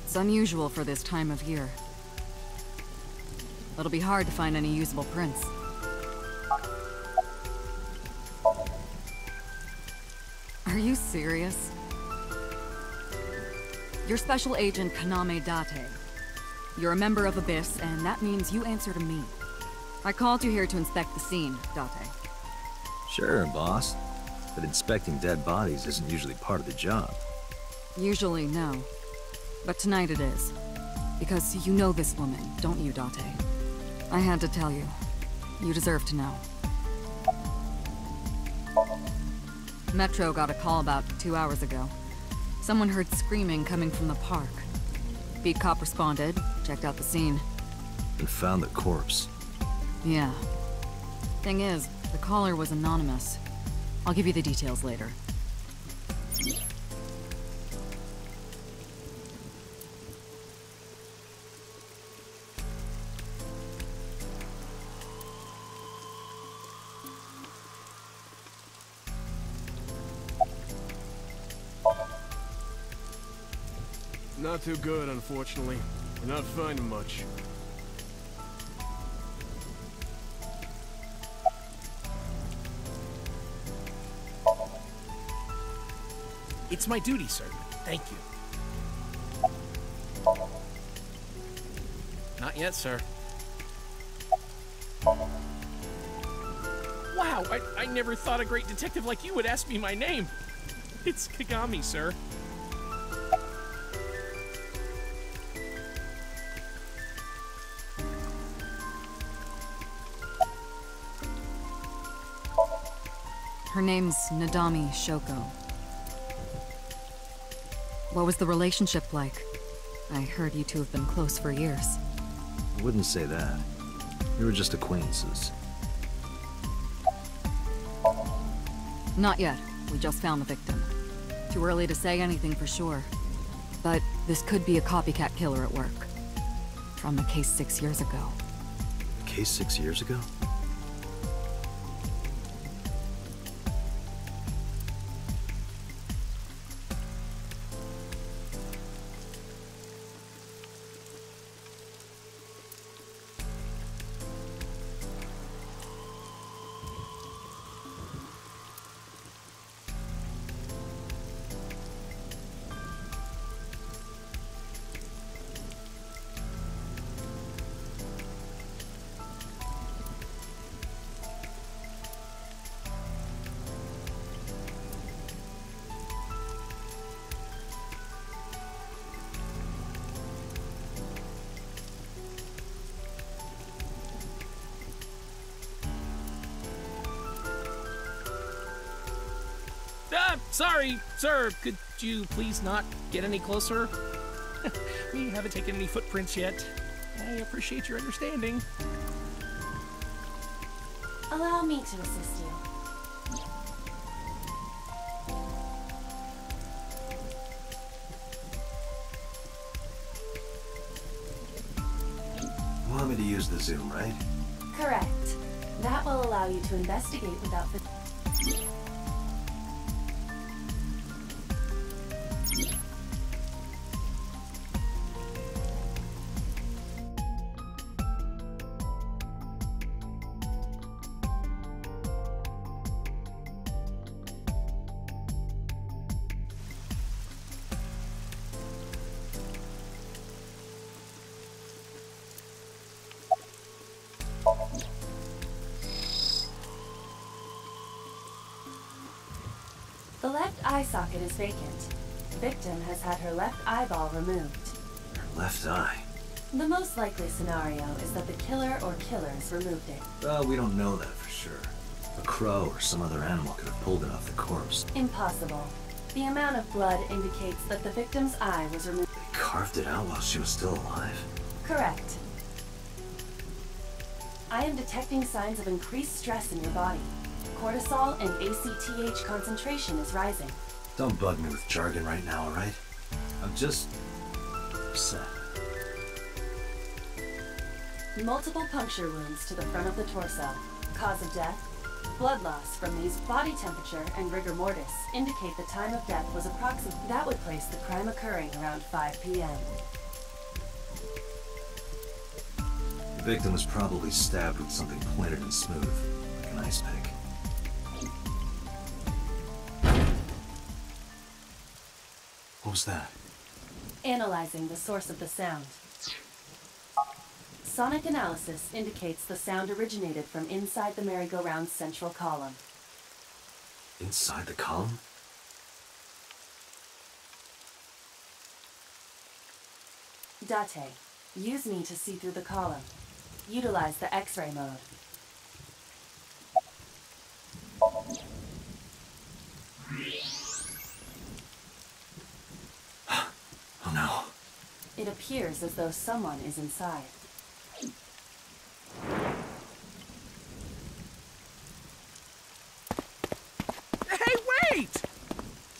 It's unusual for this time of year. It'll be hard to find any usable prints. Are you serious? You're Special Agent Kaname Date. You're a member of Abyss, and that means you answer to me. I called you here to inspect the scene, Date. Sure, boss. But inspecting dead bodies isn't usually part of the job. Usually, no. But tonight it is. Because you know this woman, don't you, Date? I had to tell you. You deserve to know. Metro got a call about 2 hours ago. Someone heard screaming coming from the park. Beat cop responded, checked out the scene. And found the corpse. Yeah. Thing is, the caller was anonymous. I'll give you the details later. Not too good, unfortunately. We're not finding much. It's my duty, sir. Thank you. Not yet, sir. Wow, I never thought a great detective like you would ask me my name. It's Kagami, sir. Her name's Nadami Shoko. What was the relationship like? I heard you two have been close for years. I wouldn't say that. We were just acquaintances. Not yet. We just found the victim. Too early to say anything for sure. But this could be a copycat killer at work. From a case 6 years ago. A case 6 years ago? Sorry, sir. Could you please not get any closer? We haven't taken any footprints yet. I appreciate your understanding. Allow me to assist you. You want me to use the zoom, right? Correct. That will allow you to investigate without the... The left eye socket is vacant. Victim has had her left eyeball removed. Her left eye. The most likely scenario is that the killer or killers removed it. Well, we don't know that for sure. A crow or some other animal could have pulled it off the corpse. Impossible. The amount of blood indicates that the victim's eye was removed. They carved it out while she was still alive. Correct. I am detecting signs of increased stress in your body. Cortisol and ACTH concentration is rising. Don't bug me with jargon right now, alright? I'm just... upset. Multiple puncture wounds to the front of the torso. Cause of death? Blood loss from these. Body temperature and rigor mortis indicate the time of death was approximate. That would place the crime occurring around 5 p.m. The victim was probably stabbed with something pointed and smooth, like an ice pick. What was that? Analyzing the source of the sound. Sonic analysis indicates the sound originated from inside the merry-go-round's central column. Inside the column? Date, use me to see through the column. Utilize the X-ray mode. Oh no. It appears as though someone is inside.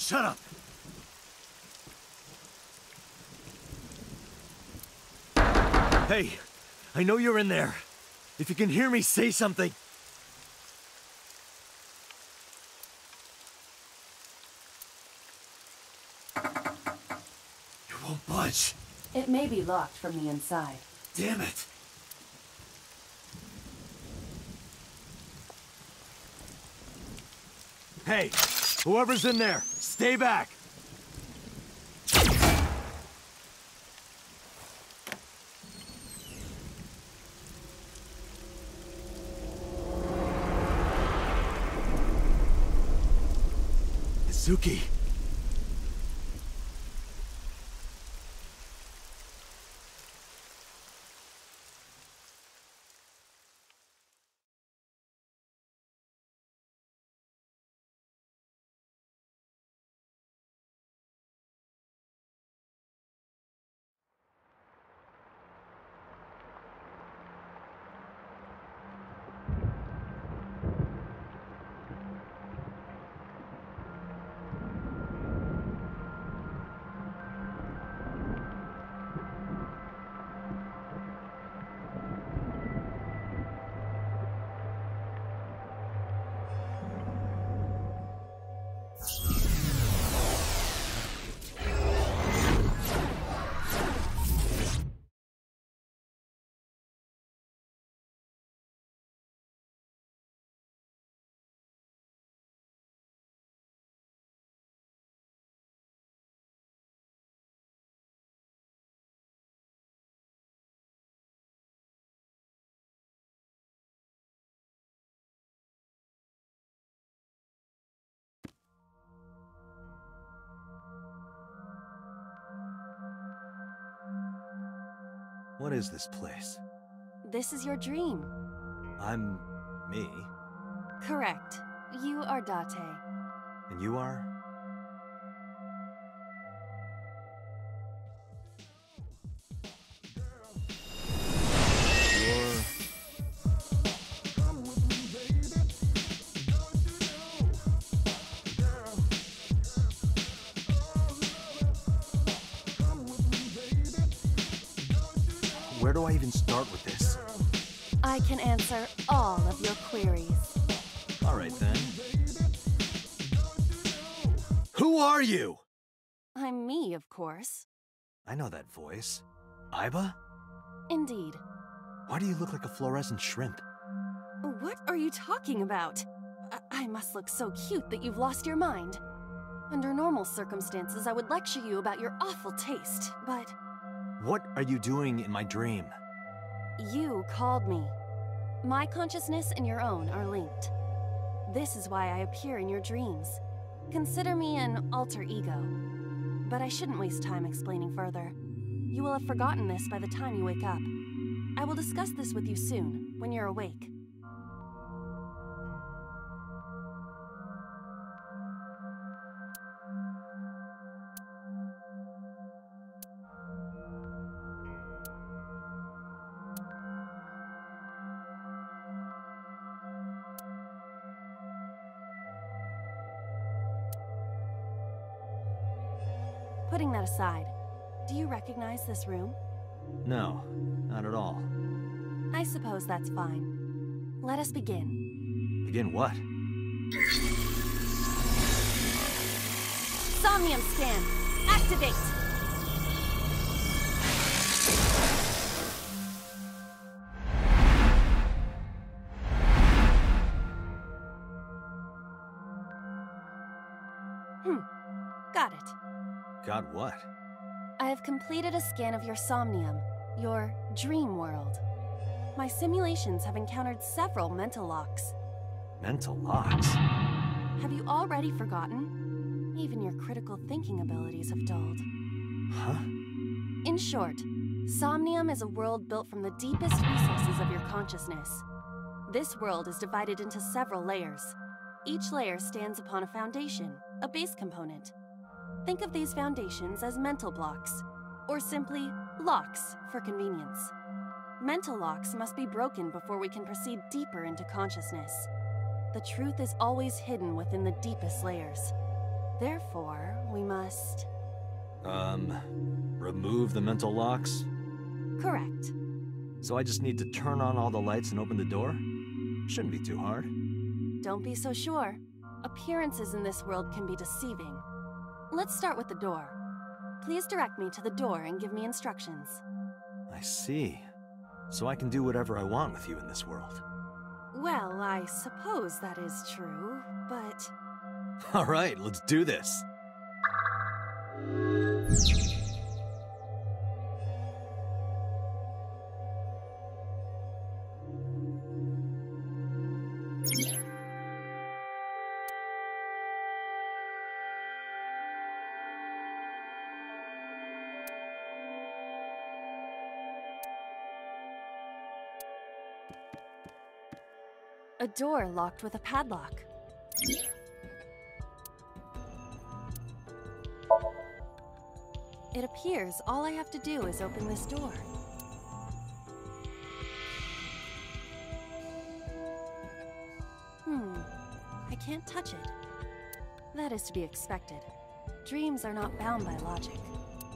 Shut up! Hey, I know you're in there. If you can hear me, say something. You won't budge. It may be locked from the inside. Damn it. Hey, whoever's in there, stay back. Suki. What is this place? This is your dream. I'm... me. Correct. You are Date. And you are? You're... Where do I even start with this? I can answer all of your queries. All right, then. Who are you? I'm me, of course. I know that voice. Iba? Indeed. Why do you look like a fluorescent shrimp? What are you talking about? I must look so cute that you've lost your mind. Under normal circumstances, I would lecture you about your awful taste, but... What are you doing in my dream? You called me. My consciousness and your own are linked. This is why I appear in your dreams. Consider me an alter ego. But I shouldn't waste time explaining further. You will have forgotten this by the time you wake up. I will discuss this with you soon, when you're awake. Putting that aside, do you recognize this room? No, not at all. I suppose that's fine. Let us begin. Begin what? Somnium scan! Activate! Got it. Got what? I have completed a scan of your Somnium, your dream world. My simulations have encountered several mental locks. Mental locks? Have you already forgotten? Even your critical thinking abilities have dulled. Huh? In short, Somnium is a world built from the deepest recesses of your consciousness. This world is divided into several layers. Each layer stands upon a foundation, a base component. Think of these foundations as mental blocks, or simply locks for convenience. Mental locks must be broken before we can proceed deeper into consciousness. The truth is always hidden within the deepest layers. Therefore, we must... Remove the mental locks? Correct. So I just need to turn on all the lights and open the door? Shouldn't be too hard. Don't be so sure. Appearances in this world can be deceiving. Let's start with the door. Please direct me to the door and give me instructions. I see. So I can do whatever I want with you in this world. Well, I suppose that is true, but... Alright, let's do this. A door locked with a padlock. It appears all I have to do is open this door. I can't touch it. That is to be expected. Dreams are not bound by logic.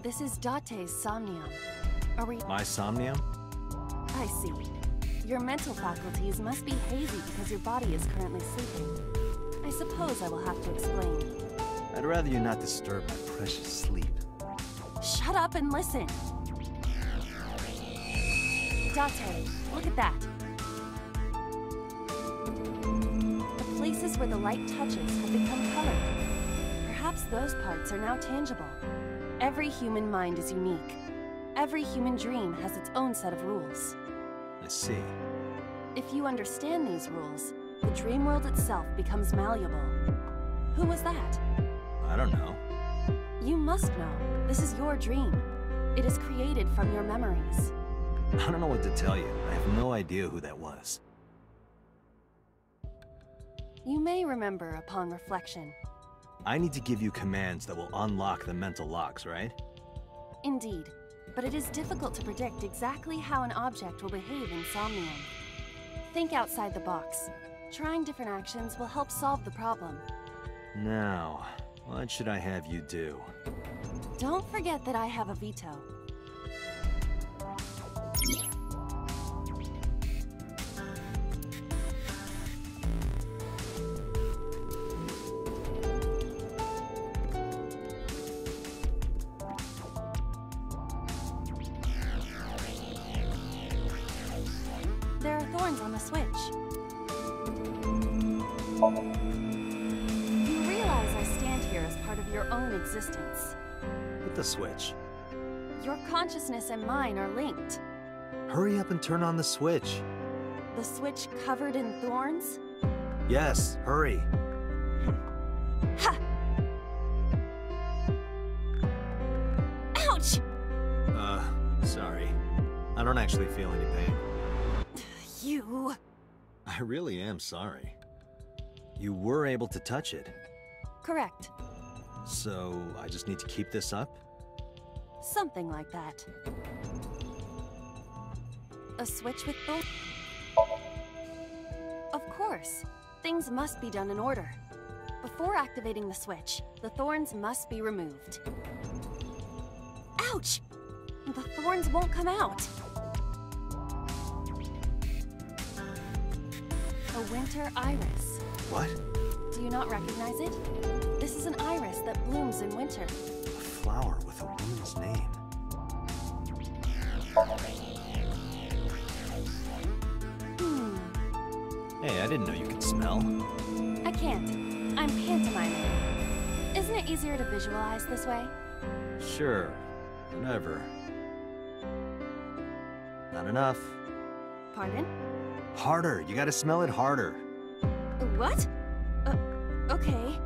This is Date's Somnium. Are we... My Somnium? I see. Your mental faculties must be hazy because your body is currently sleeping. I suppose I will have to explain. I'd rather you not disturb my precious sleep. Shut up and listen! Date, look at that. The places where the light touches have become colored. Perhaps those parts are now tangible. Every human mind is unique. Every human dream has its own set of rules. I see. If you understand these rules, the dream world itself becomes malleable. Who was that? I don't know. You must know. This is your dream. It is created from your memories. I don't know what to tell you. I have no idea who that was. You may remember upon reflection. I need to give you commands that will unlock the mental locks, right? Indeed, but it is difficult to predict exactly how an object will behave in Somnium. Think outside the box. Trying different actions will help solve the problem. Now, what should I have you do? Don't forget that I have a veto. There are thorns on the switch. You realize I stand here as part of your own existence. Hit the switch. Your consciousness and mine are linked. Hurry up and turn on the switch. The switch covered in thorns? Yes, hurry. Ha! Ouch! Sorry. I don't actually feel any pain. You... I really am sorry. You were able to touch it. Correct. So, I just need to keep this up? Something like that. A switch with both... Of course. Things must be done in order. Before activating the switch, the thorns must be removed. Ouch! The thorns won't come out. A winter iris. What? Do you not recognize it? This is an iris that blooms in winter. A flower with a woman's name. Hey, I didn't know you could smell. I can't. I'm pantomiming. Isn't it easier to visualize this way? Sure. Whatever. Not enough. Pardon? Harder. You gotta smell it harder. What? Okay.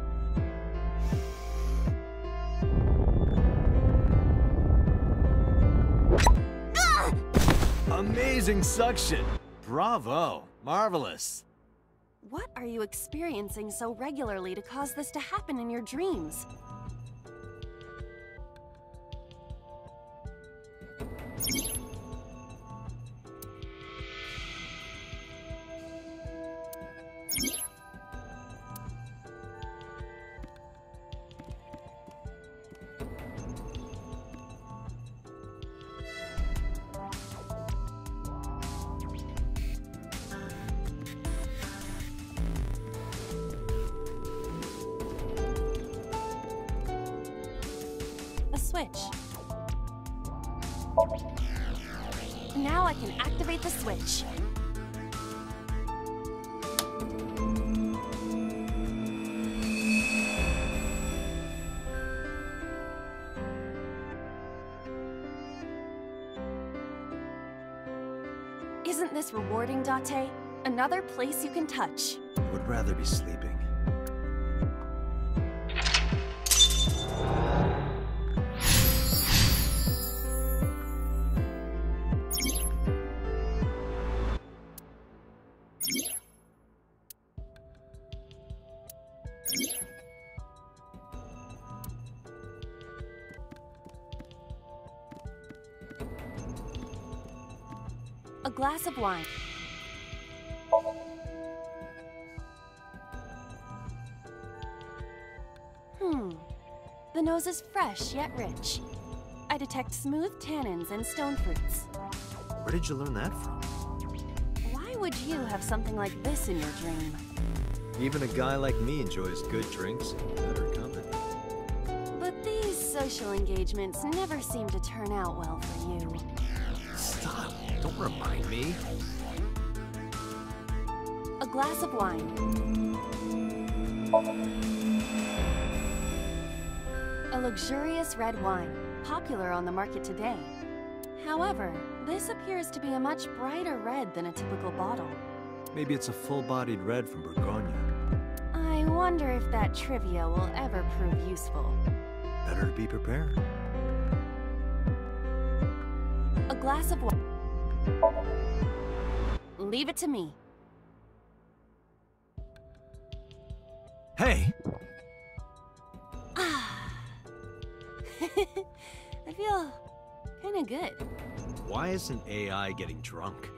Ah! Amazing suction! Bravo! Marvelous! What are you experiencing so regularly to cause this to happen in your dreams? switch. Now I can activate the switch. Isn't this rewarding, Date? Another place you can touch. I would rather be sleeping. A glass of wine. The nose is fresh yet rich. I detect smooth tannins and stone fruits. Where did you learn that from? Why would you have something like this in your dream? Even a guy like me enjoys good drinks and better company. But these social engagements never seem to turn out well for you. Stop! Don't remind me. A glass of wine. A luxurious red wine, popular on the market today. However, this appears to be a much brighter red than a typical bottle. Maybe it's a full-bodied red from Bourgogne. I wonder if that trivia will ever prove useful. Better to be prepared. A glass of wine. Leave it to me. Hey! I feel kinda good. Why isn't AI getting drunk?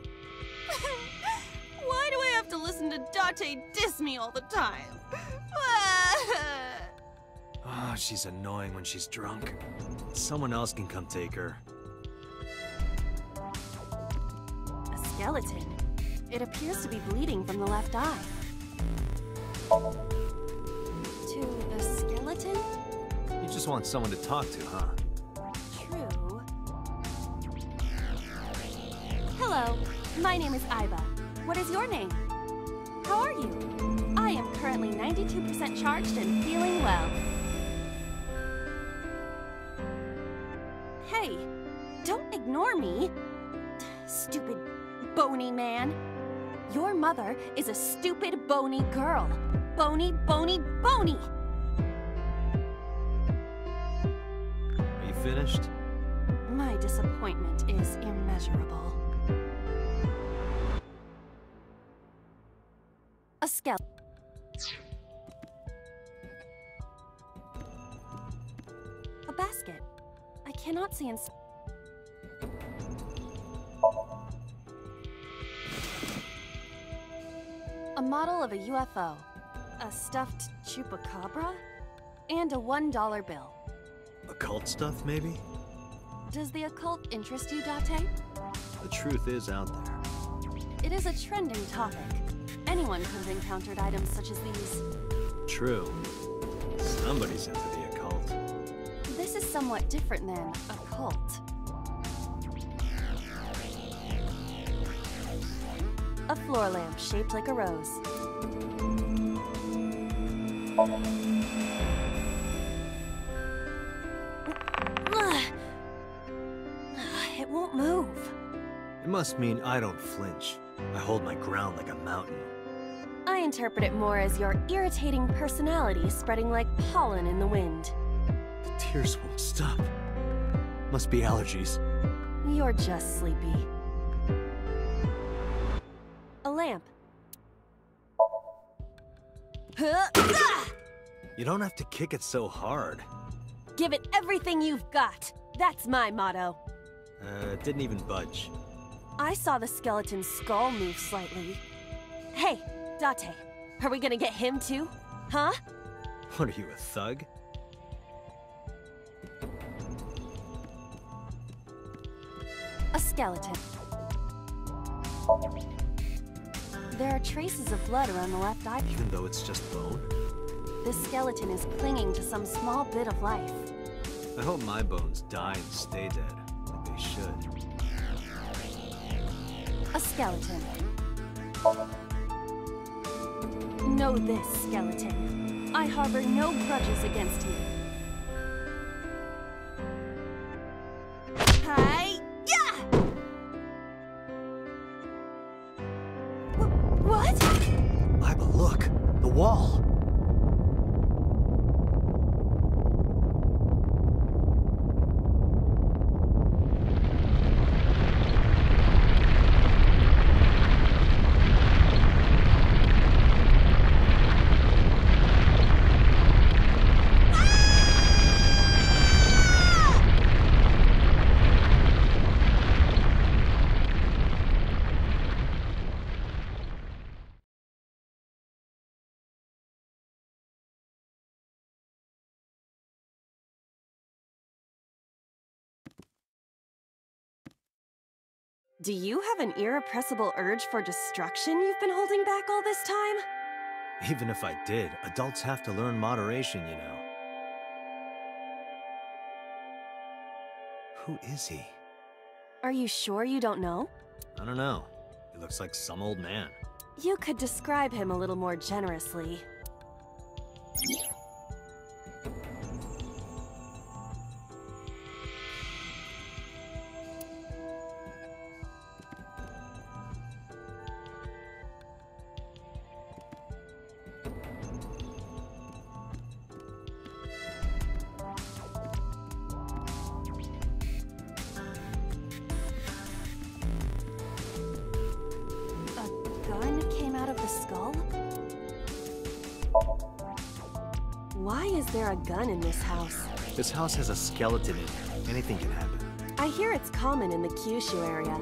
Why do I have to listen to Date diss me all the time? Oh, she's annoying when she's drunk. Someone else can come take her. A skeleton. It appears to be bleeding from the left eye. To the skeleton? You just want someone to talk to, huh? True. Hello, my name is Iba. What is your name? How are you? I am currently 92% charged and feeling well. Hey, don't ignore me. Stupid bony man. Your mother is a stupid bony girl. Bony, bony, bony! Are you finished? My disappointment is immeasurable. A skeleton. A basket. I cannot see inside. A model of a UFO. A stuffed chupacabra? And a $1 bill. Occult stuff, maybe? Does the occult interest you, Date? The truth is out there. It is a trending topic. Anyone could have encountered items such as these. True. Somebody's into the occult. This is somewhat different than a cult. A floor lamp shaped like a rose. It won't move. It must mean I don't flinch. I hold my ground like a mountain. I interpret it more as your irritating personality spreading like pollen in the wind. The tears won't stop. Must be allergies. You're just sleepy. A lamp. You don't have to kick it so hard. Give it everything you've got. That's my motto. It didn't even budge. I saw the skeleton's skull move slightly. Hey, Date, are we gonna get him too? Huh? What are you, a thug? A skeleton. There are traces of blood around the left eye. Even though it's just bone? This skeleton is clinging to some small bit of life. I hope my bones die and stay dead, like they should. A skeleton. Know this, skeleton. I harbor no grudges against you. Hi! Yeah! What? Iba, look! The wall! Do you have an irrepressible urge for destruction you've been holding back all this time? Even if I did, adults have to learn moderation, you know. Who is he? Are you sure you don't know? I don't know. He looks like some old man. You could describe him a little more generously. Why is there a gun in this house? This house has a skeleton in it. Anything can happen. I hear it's common in the Kyushu area.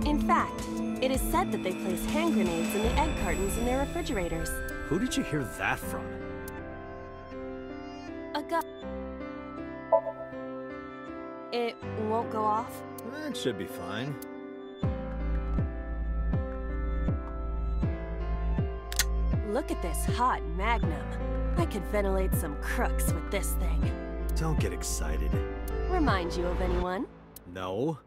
In fact, it is said that they place hand grenades in the egg cartons in their refrigerators. Who did you hear that from? A gun. It won't go off? It should be fine. Look at this hot magnum. I could ventilate some crooks with this thing. Don't get excited. Remind you of anyone? No.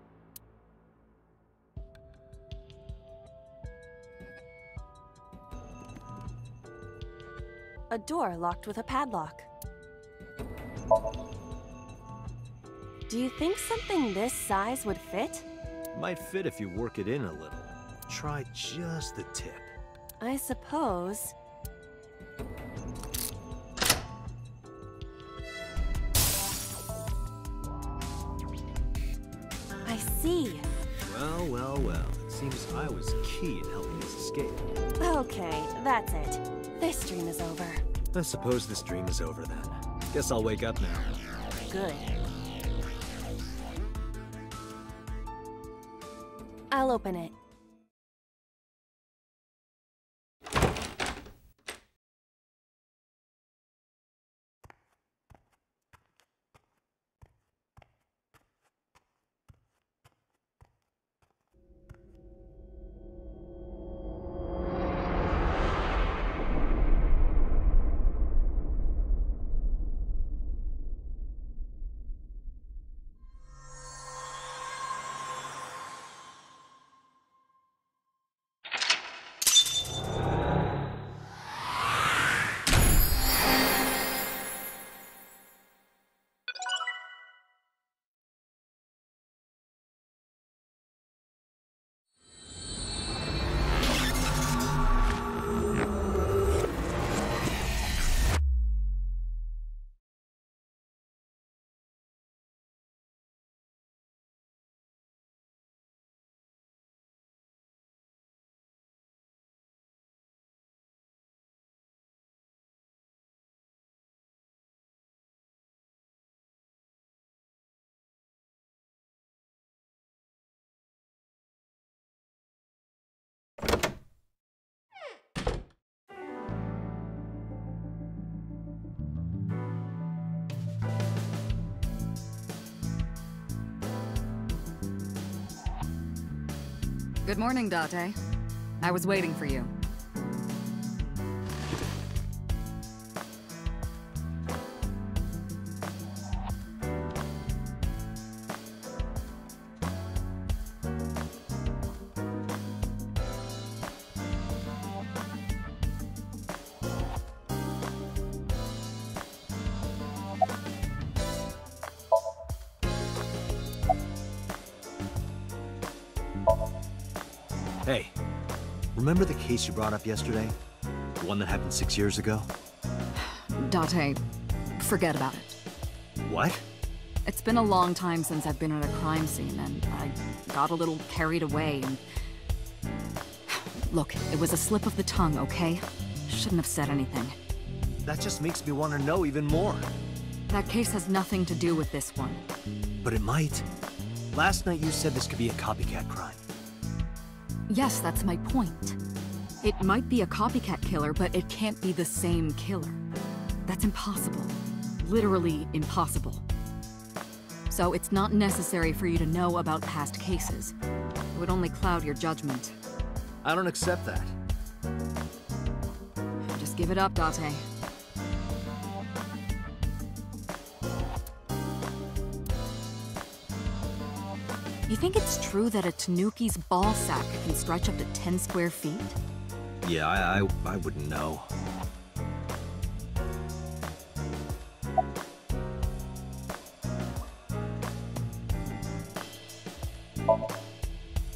A door locked with a padlock. Do you think something this size would fit? Might fit if you work it in a little. Try just the tip. I suppose. I see. Well, well, well. It seems I was key in helping us escape. Okay, that's it. This dream is over. I suppose this dream is over then. Guess I'll wake up now. Good. I'll open it. Good morning, Date. I was waiting for you. Hey, remember the case you brought up yesterday? The one that happened 6 years ago? Date, forget about it. What? It's been a long time since I've been at a crime scene, and I got a little carried away, and... Look, it was a slip of the tongue, okay? Shouldn't have said anything. That just makes me want to know even more. That case has nothing to do with this one. But it might. Last night you said this could be a copycat crime. Yes, that's my point. It might be a copycat killer, but it can't be the same killer. That's impossible. Literally impossible. So it's not necessary for you to know about past cases. It would only cloud your judgment. I don't accept that. Just give it up, Date. You think it's true that a tanuki's ball sack can stretch up to 10 square feet? Yeah, I wouldn't know.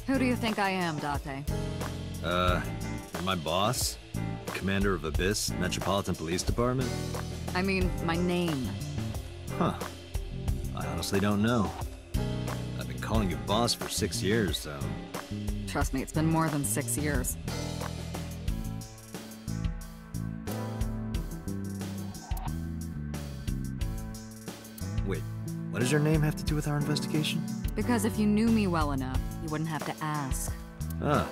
Who do you think I am, Date? You're my boss? Commander of Abyss Metropolitan Police Department? I mean, my name. Huh. I honestly don't know. I've been calling you boss for 6 years, so... Trust me, it's been more than 6 years. Wait, what does your name have to do with our investigation? Because if you knew me well enough, you wouldn't have to ask. Ah,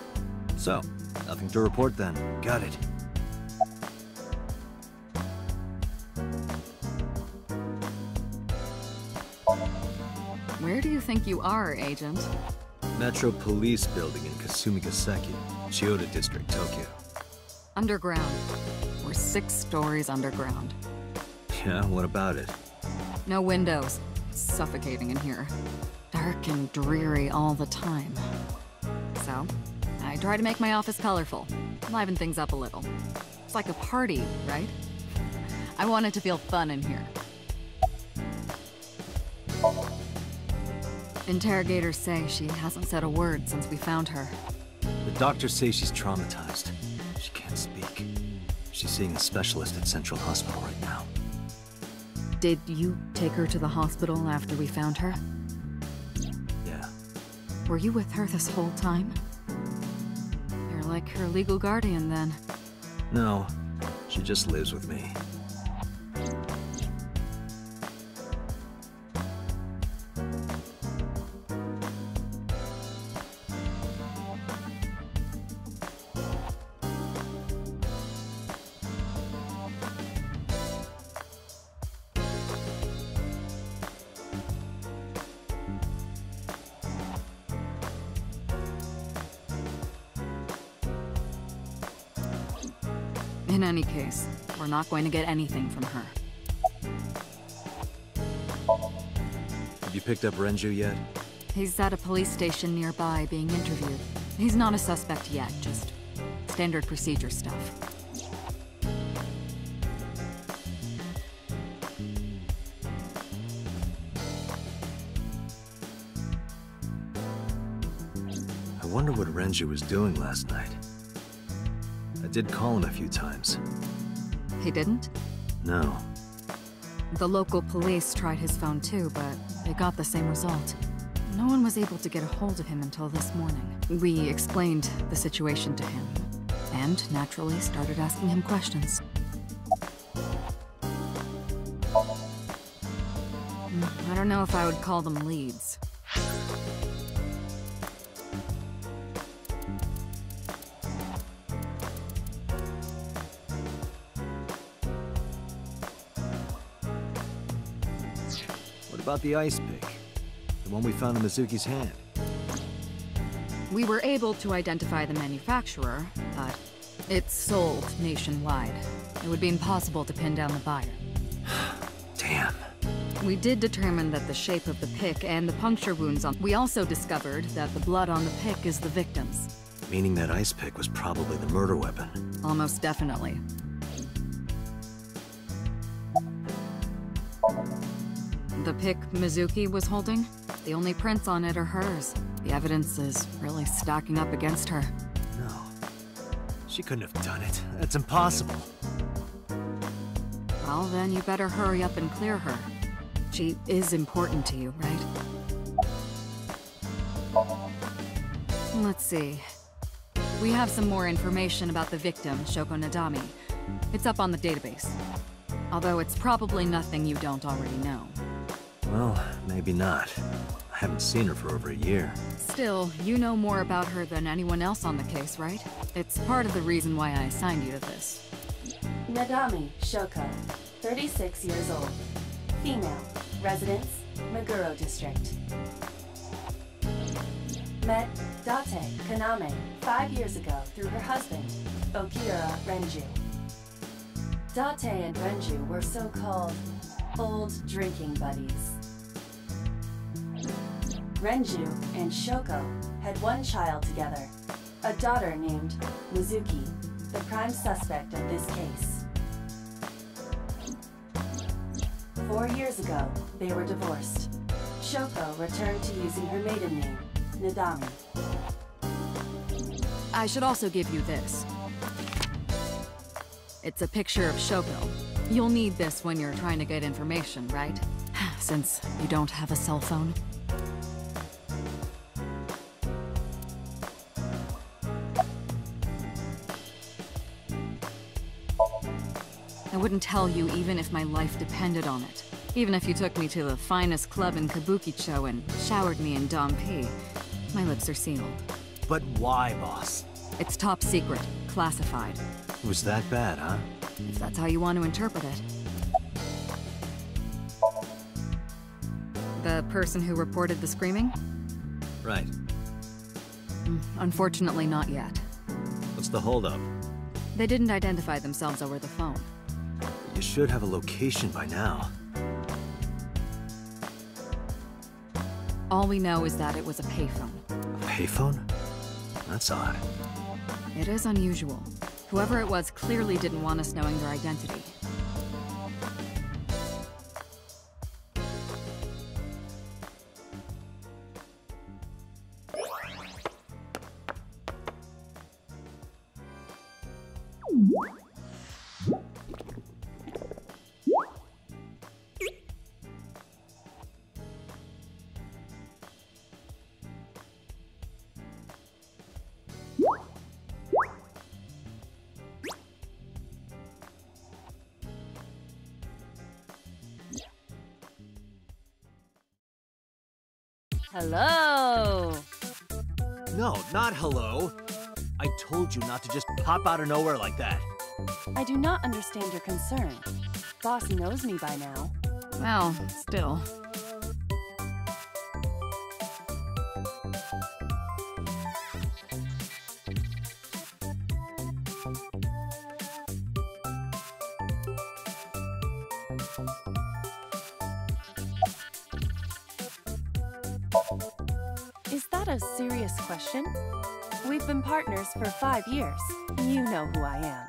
so, nothing to report then. Got it. Where do you think you are, Agent? Metro Police Building in Kasumigaseki, Chiyoda District, Tokyo. Underground. We're 6 stories underground. Yeah, what about it? No windows. It's suffocating in here. Dark and dreary all the time. So, I try to make my office colorful, liven things up a little. It's like a party, right? I want it to feel fun in here. Interrogators say she hasn't said a word since we found her. The doctors say she's traumatized. She can't speak. She's seeing a specialist at Central Hospital right now. Did you take her to the hospital after we found her? Yeah. Were you with her this whole time? You're like her legal guardian, then. No, she just lives with me. In any case, we're not going to get anything from her. Have you picked up Renju yet? He's at a police station nearby being interviewed. He's not a suspect yet, just standard procedure stuff. I wonder what Renju was doing last night. I did call him a few times. He didn't? No. The local police tried his phone too, but they got the same result. No one was able to get a hold of him until this morning. We explained the situation to him, and naturally started asking him questions. I don't know if I would call them leads. What about the ice pick? The one we found in Mizuki's hand? We were able to identify the manufacturer, but it's sold nationwide. It would be impossible to pin down the buyer. Damn. We did determine that the shape of the pick and the puncture wounds on... We also discovered that the blood on the pick is the victim's. Meaning that ice pick was probably the murder weapon. Almost definitely. The pick Mizuki was holding? The only prints on it are hers. The evidence is really stacking up against her. No. She couldn't have done it. That's impossible. Well, then you better hurry up and clear her. She is important to you, right? Let's see. We have some more information about the victim, Shoko Nadami. It's up on the database. Although it's probably nothing you don't already know. Well, maybe not. I haven't seen her for over a year. Still, you know more about her than anyone else on the case, right? It's part of the reason why I assigned you to this. Nadami Shoko, 36 years old. Female. Residence, Meguro District. Met Date Kaname 5 years ago through her husband, Okira Renju. Date and Renju were so-called old drinking buddies. Renju and Shoko had one child together, a daughter named Mizuki, the prime suspect of this case. 4 years ago, they were divorced. Shoko returned to using her maiden name, Nadami. I should also give you this. It's a picture of Shoko. You'll need this when you're trying to get information, right? Since you don't have a cell phone. I wouldn't tell you even if my life depended on it. Even if you took me to the finest club in Kabukicho and showered me in Dompi, my lips are sealed. But why, boss? It's top secret, classified. It was that bad, huh? If that's how you want to interpret it. The person who reported the screaming? Right. Unfortunately, not yet. What's the holdup? They didn't identify themselves over the phone. You should have a location by now. All we know is that it was a payphone. A payphone? That's odd. It is unusual. Whoever it was clearly didn't want us knowing their identity. Hello! No, not hello. I told you not to just pop out of nowhere like that. I do not understand your concern. Boss knows me by now. Well, still. Is that a serious question? We've been partners for 5 years. You know who I am.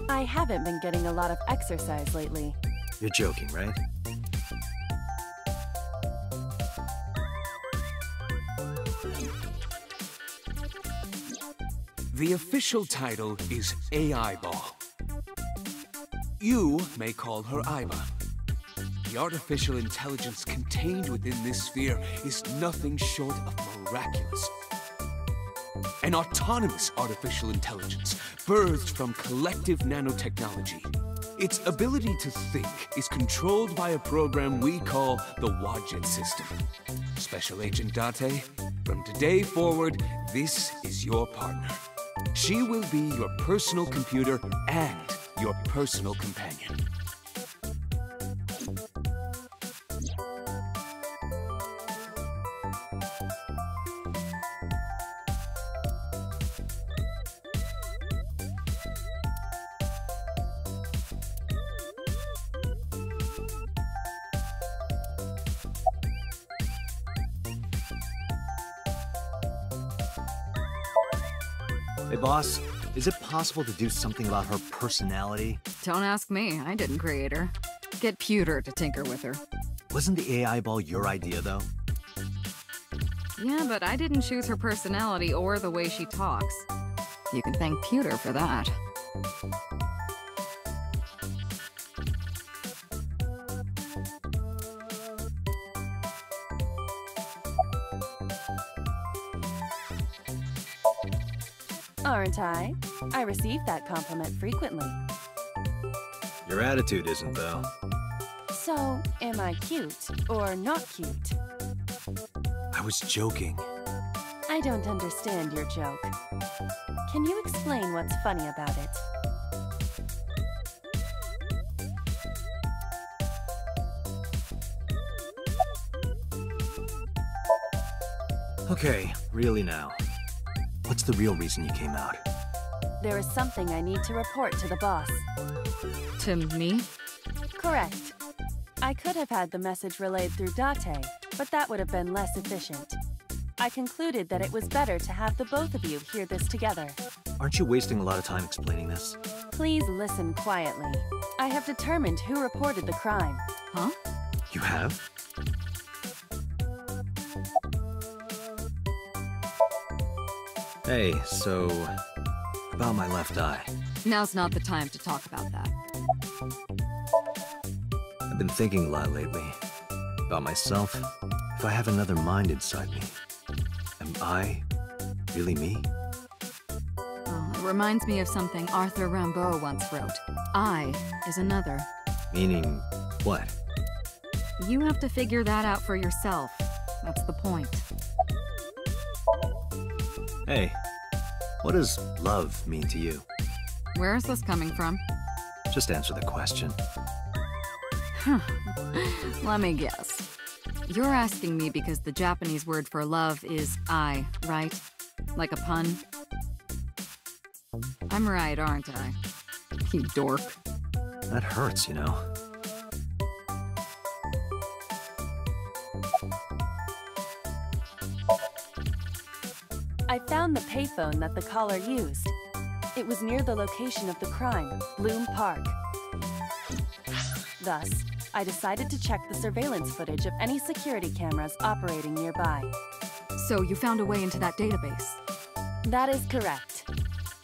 I haven't been getting a lot of exercise lately. You're joking, right? The official title is AI Ball. You may call her Aiba. The artificial intelligence contained within this sphere is nothing short of miraculous. An autonomous artificial intelligence birthed from collective nanotechnology. Its ability to think is controlled by a program we call the Wadjet system. Special Agent Date, from today forward, this is your partner. She will be your personal computer and your personal companion. Hey, boss. is it possible to do something about her personality? Don't ask me, I didn't create her. Get Pewter to tinker with her. Wasn't the AI ball your idea, though? Yeah, but I didn't choose her personality or the way she talks. You can thank Pewter for that. Aren't I? I receive that compliment frequently. Your attitude isn't, though. So, am I cute or not cute? I was joking. I don't understand your joke. Can you explain what's funny about it? Okay, really now. What's the real reason you came out? There is something I need to report to the boss. To me? Correct. I could have had the message relayed through Date, but that would have been less efficient. I concluded that it was better to have the both of you hear this together. Aren't you wasting a lot of time explaining this? Please listen quietly. I have determined who reported the crime. Huh? You have? Hey, so... about my left eye. Now's not the time to talk about that. I've been thinking a lot lately. About myself. If I have another mind inside me, am I really me? Oh, it reminds me of something Arthur Rimbaud once wrote. I is another. Meaning what? You have to figure that out for yourself. That's the point. Hey, what does love mean to you? Where is this coming from? Just answer the question. Let me guess. You're asking me because the Japanese word for love is I, right? Like a pun? I'm right, aren't I? You dork. That hurts, you know. I found the payphone that the caller used. It was near the location of the crime, Bloom Park. Thus, I decided to check the surveillance footage of any security cameras operating nearby. So you found a way into that database? That is correct.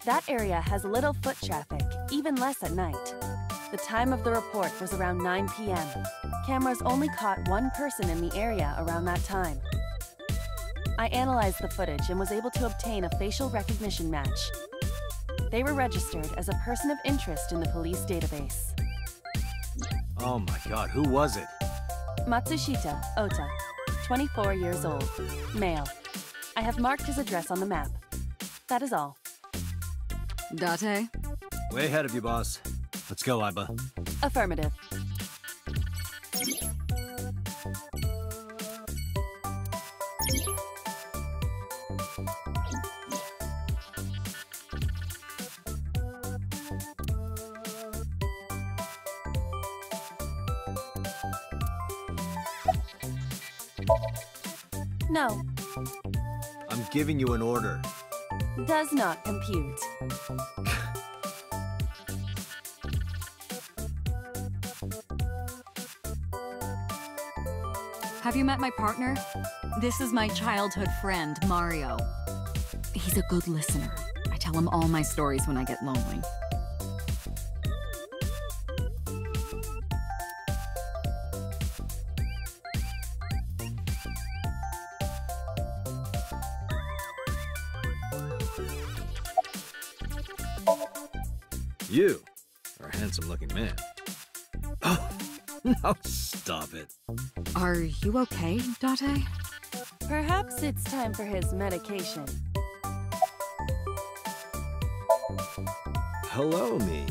That area has little foot traffic, even less at night. The time of the report was around 9 p.m. Cameras only caught one person in the area around that time. I analyzed the footage and was able to obtain a facial recognition match. They were registered as a person of interest in the police database. Oh my god, who was it? Matsushita Ota, 24 years old, male. I have marked his address on the map. That is all. Date? Way ahead of you, boss. Let's go, Aiba. Affirmative. No, I'm giving you an order. does not compute. Have you met my partner? This is my childhood friend, Mario. He's a good listener. I tell him all my stories when I get lonely. You are a handsome-looking man. Oh, no, stop it. Are you okay, Date? Perhaps it's time for his medication. Hello, me.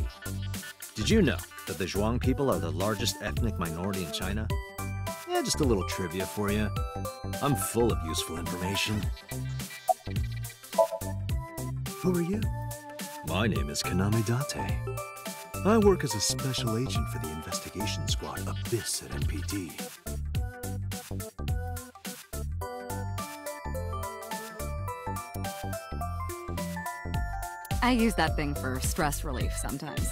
Did you know that the Zhuang people are the largest ethnic minority in China? Yeah, just a little trivia for you. I'm full of useful information. Who are you? My name is Kaname Date. I work as a special agent for the investigation squad Abyss at MPD. I use that thing for stress relief sometimes.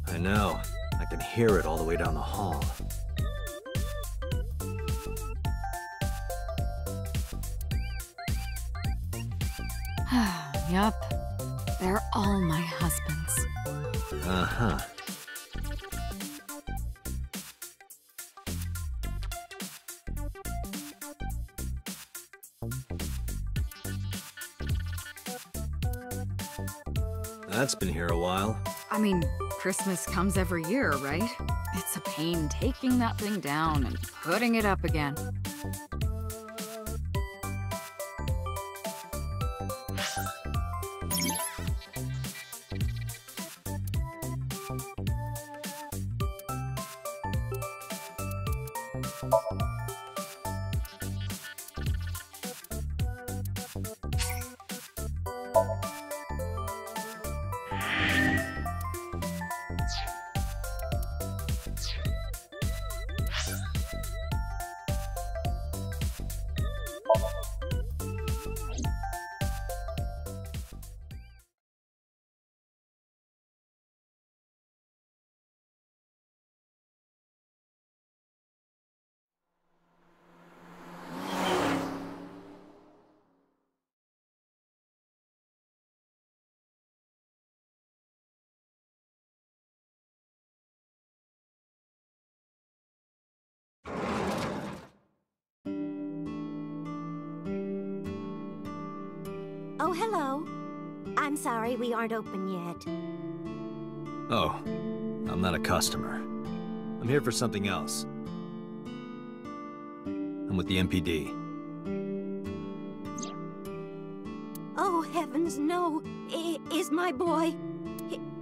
I know. I can hear it all the way down the hall. Yup. They're all my husbands. Uh-huh. That's been here a while. I mean, Christmas comes every year, right? It's a pain taking that thing down and putting it up again. Oh, hello. I'm sorry we aren't open yet. Oh, I'm not a customer. I'm here for something else. I'm with the MPD. Oh, heavens, no. Is my boy...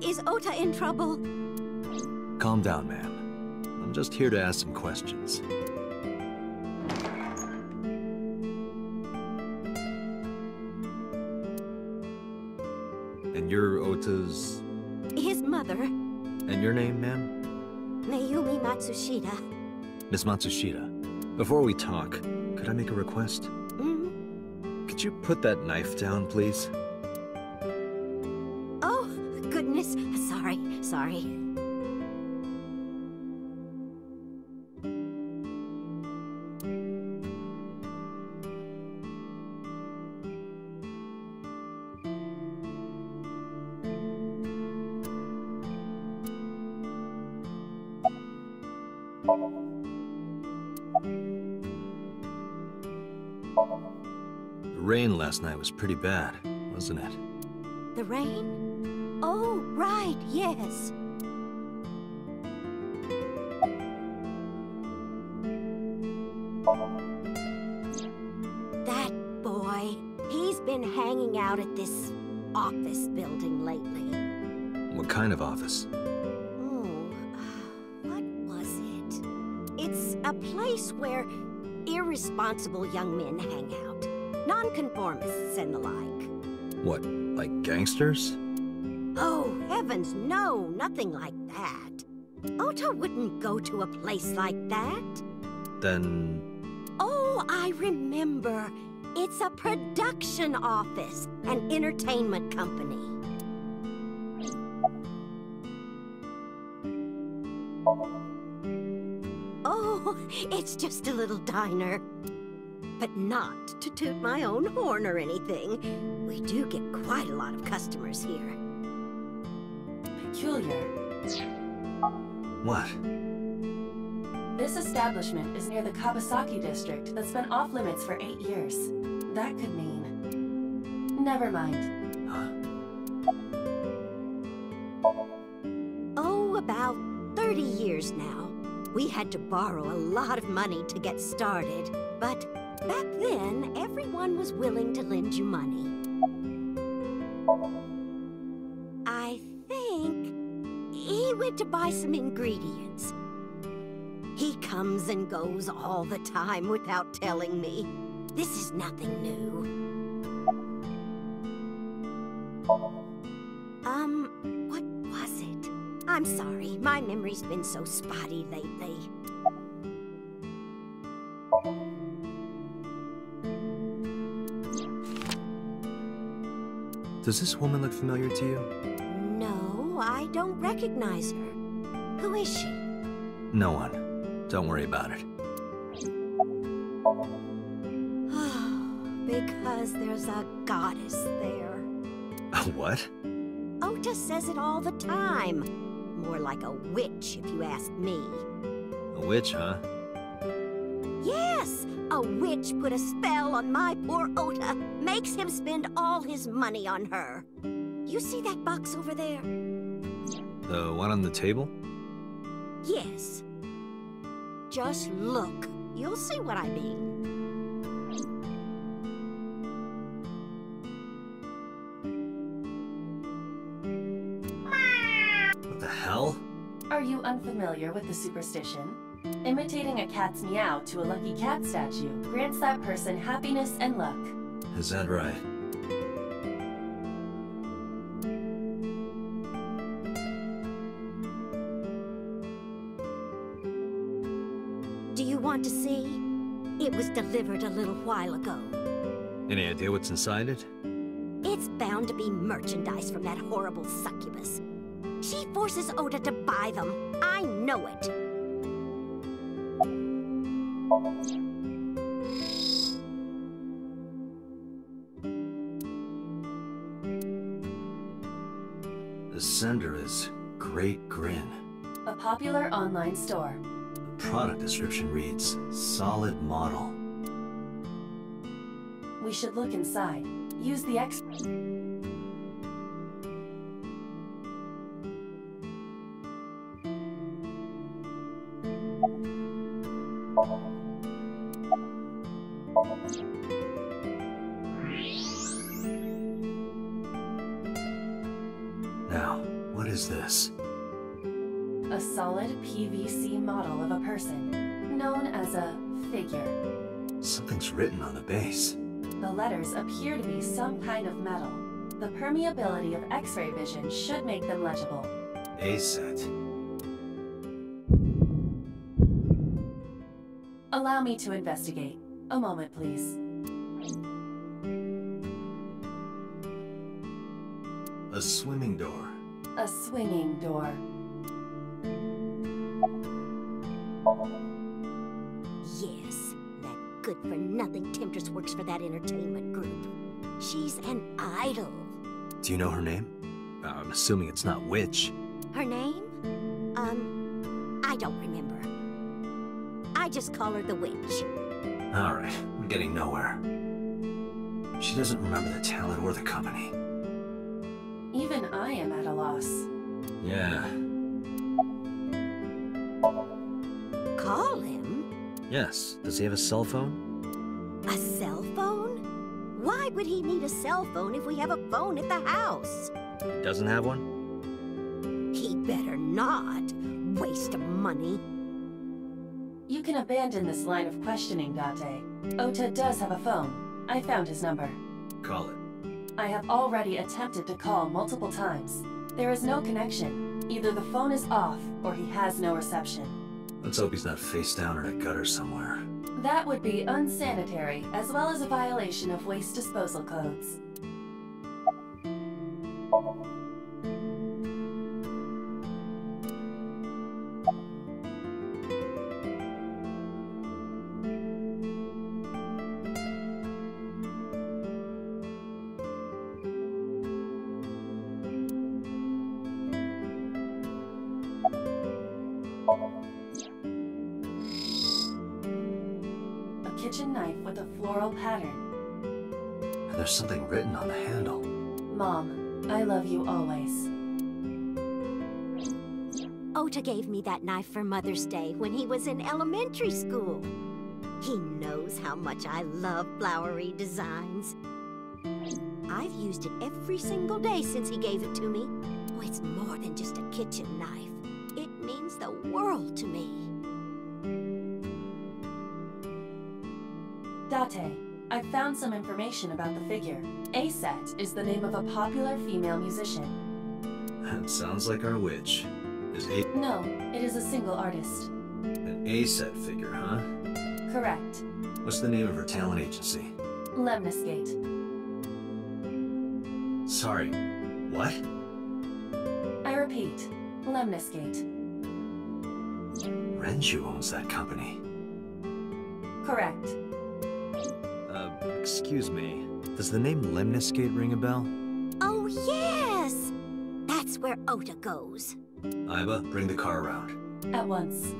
Is Ota in trouble? Calm down, ma'am. I'm just here to ask some questions. And you're Ota's... His mother, And your name, ma'am? Mayumi Matsushita. Miss Matsushita. Before we talk, could I make a request? Mm? Could you put that knife down, please? Oh, goodness. Sorry. The rain last night was pretty bad, wasn't it? The rain? Oh, right, yes. That boy, he's been hanging out at this office building lately. What kind of office? Oh, what was it? It's a place where irresponsible young men hang out. Nonconformists and the like. What, like gangsters? Oh, heavens, no, nothing like that. Ota wouldn't go to a place like that. Then... Oh, I remember. It's a production office, an entertainment company. Oh, it's just a little diner. But not to toot my own horn or anything. We do get quite a lot of customers here. Peculiar. What? This establishment is near the Kawasaki district that's been off limits for 8 years. That could mean... Never mind. Huh? Oh, about 30 years now. We had to borrow a lot of money to get started, but back then, everyone was willing to lend you money. I think he went to buy some ingredients. He comes and goes all the time without telling me. This is nothing new. What was it? I'm sorry, my memory's been so spotty lately. Does this woman look familiar to you? No, I don't recognize her. Who is she? No one. Don't worry about it. Because there's a goddess there. What? Ota says it all the time. More like a witch, if you ask me. A witch, huh? Yes! A witch put a spell on my poor Ota. Makes him spend all his money on her. You see that box over there? The one on the table? Yes. Just look. You'll see what I mean. What the hell? Are you unfamiliar with the superstition? Imitating a cat's meow to a lucky cat statue grants that person happiness and luck. Is that right? Do you want to see? It was delivered a little while ago. Any idea what's inside it? It's bound to be merchandise from that horrible succubus. She forces Ota to buy them. I know it. The sender is Great Grin. A popular online store. The product description reads, solid model. We should look inside. Use the X. Now, what is this? A solid PVC model of a person, known as a figure. Something's written on the base. The letters appear to be some kind of metal. The permeability of X-ray vision should make them legible. A set. Allow me to investigate. A moment, please. A swimming door. A swinging door. Yes, that good-for-nothing temptress works for that entertainment group. She's an idol. Do you know her name? I'm assuming it's not Witch. Her name? I don't remember. I just call her the witch. Alright, we're getting nowhere. She doesn't remember the talent or the company. Even I am at a loss. Yeah. Call him? Yes. Does he have a cell phone? A cell phone? Why would he need a cell phone if we have a phone at the house? He doesn't have one? He better not. Waste of money. You can abandon this line of questioning, Date. Ota does have a phone. I found his number. Call it. I have already attempted to call multiple times. There is no connection. Either the phone is off, or he has no reception. Let's hope he's not face down in a gutter somewhere. That would be unsanitary, as well as a violation of waste disposal codes. A kitchen knife with a floral pattern. And there's something written on the handle. Mom, I love you always. Ota gave me that knife for Mother's Day when he was in elementary school. He knows how much I love flowery designs. I've used it every single day since he gave it to me. Oh, it's more than just a kitchen knife. It means the world to me. Date, I found some information about the figure. A-Set is the name of a popular female musician. That sounds like our witch. Is No, it is a single artist. an A-set figure, huh? Correct. What's the name of her talent agency? Lemniscate. Sorry, what? I repeat, Lemniscate. Renju owns that company. Correct. Excuse me. Does the name Lemniscate ring a bell? Oh, yes! That's where Ota goes. Iba, bring the car around. At once.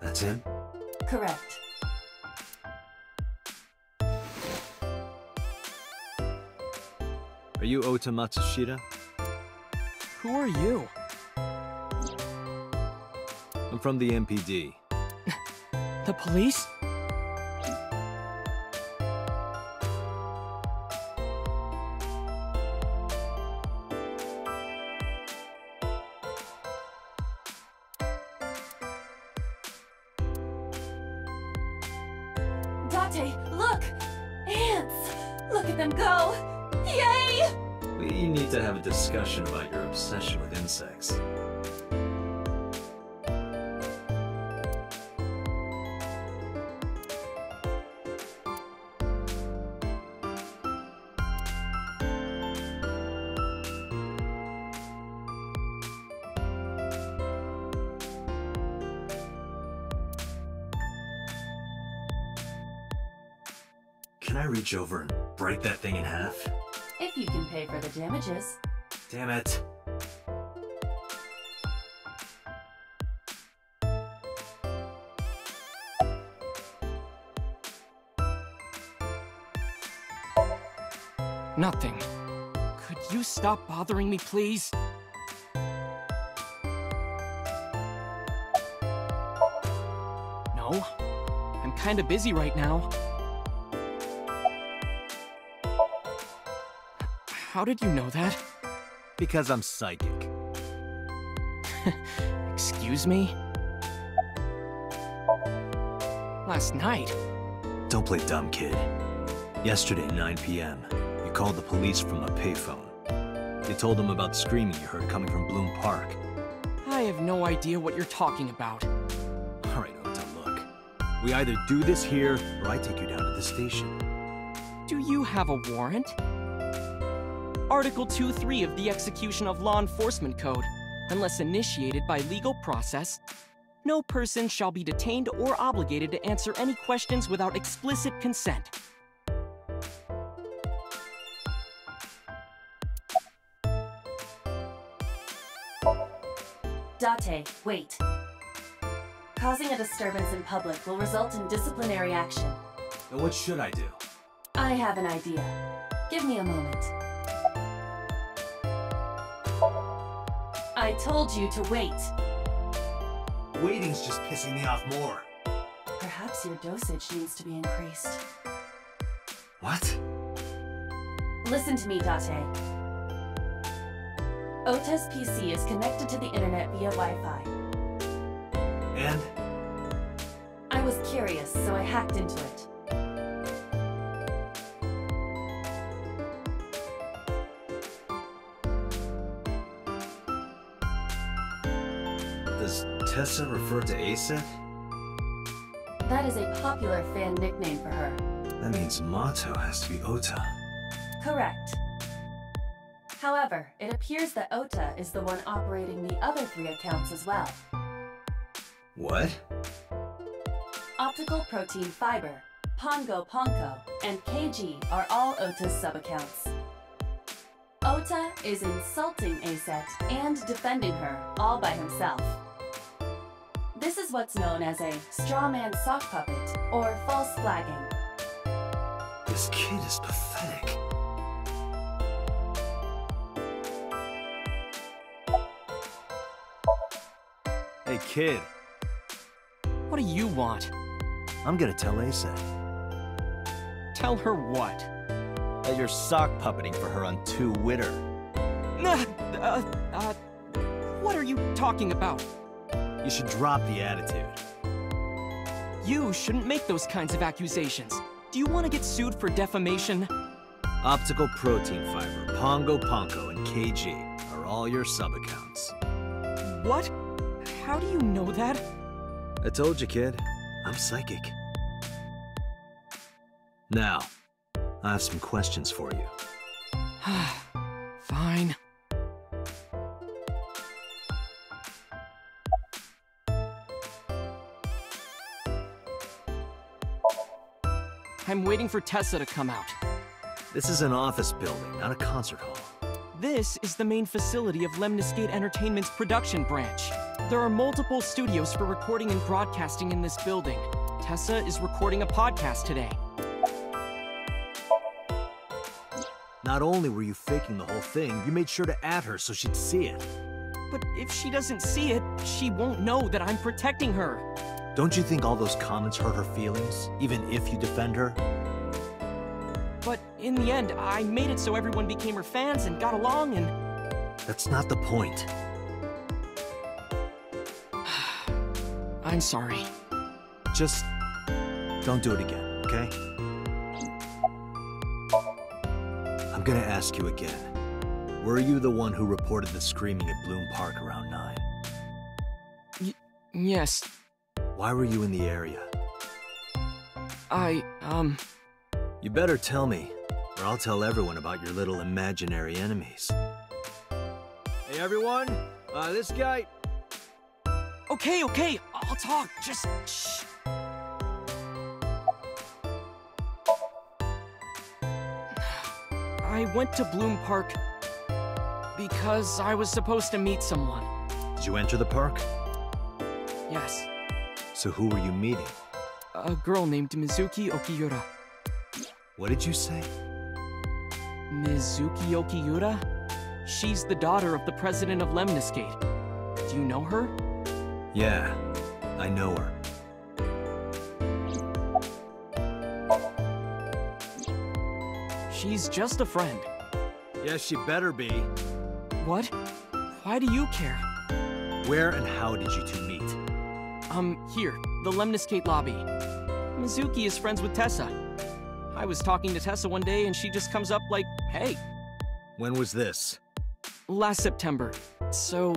That's him? Correct. Are you Ota Matsushita? Who are you? I'm from the MPD. The police? Date, look! Ants! Look at them go! Yay! We need to have a discussion about your obsession with insects. Can I reach over and break that thing in half? If you can pay for the damages. Damn it. Nothing. Could you stop bothering me, please? No. I'm kinda busy right now. How did you know that? Because I'm psychic. Excuse me? Last night? Don't play dumb, kid. Yesterday, 9 p.m., you called the police from a payphone. You told them about screaming you heard coming from Bloom Park. I have no idea what you're talking about. All right, Ota, look. We either do this here, or I take you down to the station. Do you have a warrant? Article 2.3 of the Execution of Law Enforcement Code. Unless initiated by legal process, no person shall be detained or obligated to answer any questions without explicit consent. Date, wait. Causing a disturbance in public will result in disciplinary action. Then what should I do? I have an idea. Give me a moment. I told you to wait. Waiting's just pissing me off more. Perhaps your dosage needs to be increased. What? Listen to me, Date. Ota's PC is connected to the internet via Wi-Fi. And? I was curious, so I hacked into it. Does Tessa refer to Aset? That is a popular fan nickname for her. That means Mato has to be Ota. Correct. However, it appears that Ota is the one operating the other 3 accounts as well. What? Optical Protein Fiber, Pongo Ponko, and KG are all Ota's sub-accounts. Ota is insulting Aset and defending her all by himself. This is what's known as a straw man sock puppet, or false flagging. This kid is pathetic. Hey, kid. What do you want? I'm gonna tell Asa Tell her what? that you're sock puppeting for her on 2 Witter. What are you talking about? You should drop the attitude. You shouldn't make those kinds of accusations. Do you want to get sued for defamation? Optical protein fiber, Pongo Ponko, and KG are all your sub-accounts. What? How do you know that? I told you, kid. I'm psychic. Now, I have some questions for you. Fine. I'm waiting for Tessa to come out. This is an office building, not a concert hall. This is the main facility of Lemniscate Entertainment's production branch. There are multiple studios for recording and broadcasting in this building. Tessa is recording a podcast today. Not only were you faking the whole thing, you made sure to add her so she'd see it. But if she doesn't see it, she won't know that I'm protecting her. Don't you think all those comments hurt her feelings, even if you defend her? But in the end, I made it so everyone became her fans and got along and... That's not the point. I'm sorry. Just don't do it again, okay? I'm gonna ask you again. Were you the one who reported the screaming at Bloom Park around 9? Yes. Why were you in the area? You better tell me, or I'll tell everyone about your little imaginary enemies. Hey everyone, this guy... Okay, I'll talk, just shh. I went to Bloom Park because I was supposed to meet someone. Did you enter the park? Yes. So who were you meeting? A girl named Mizuki Okiura. What did you say? Mizuki Okiura? She's the daughter of the president of Lemniscate. Do you know her? Yeah, I know her. She's just a friend. Yes, she better be. What? Why do you care? Where and how did you two meet? Here, the Lemniscate lobby. Mizuki is friends with Tessa. I was talking to Tessa one day and she just comes up like, hey. When was this? Last September. So,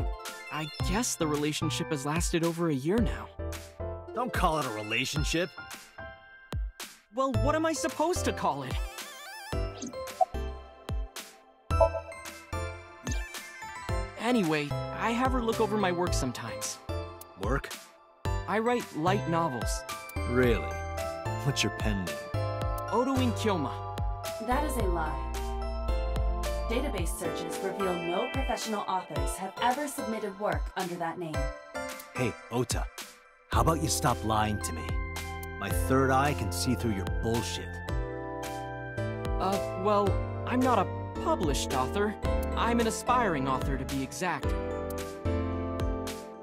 I guess the relationship has lasted over a year now. Don't call it a relationship. Well, what am I supposed to call it? Anyway, I have her look over my work sometimes. Work? I write light novels. Really? What's your pen name? Odoin Kyoma. That is a lie. Database searches reveal no professional authors have ever submitted work under that name. Hey, Ota. How about you stop lying to me? My third eye can see through your bullshit. Well, I'm not a published author. I'm an aspiring author, to be exact.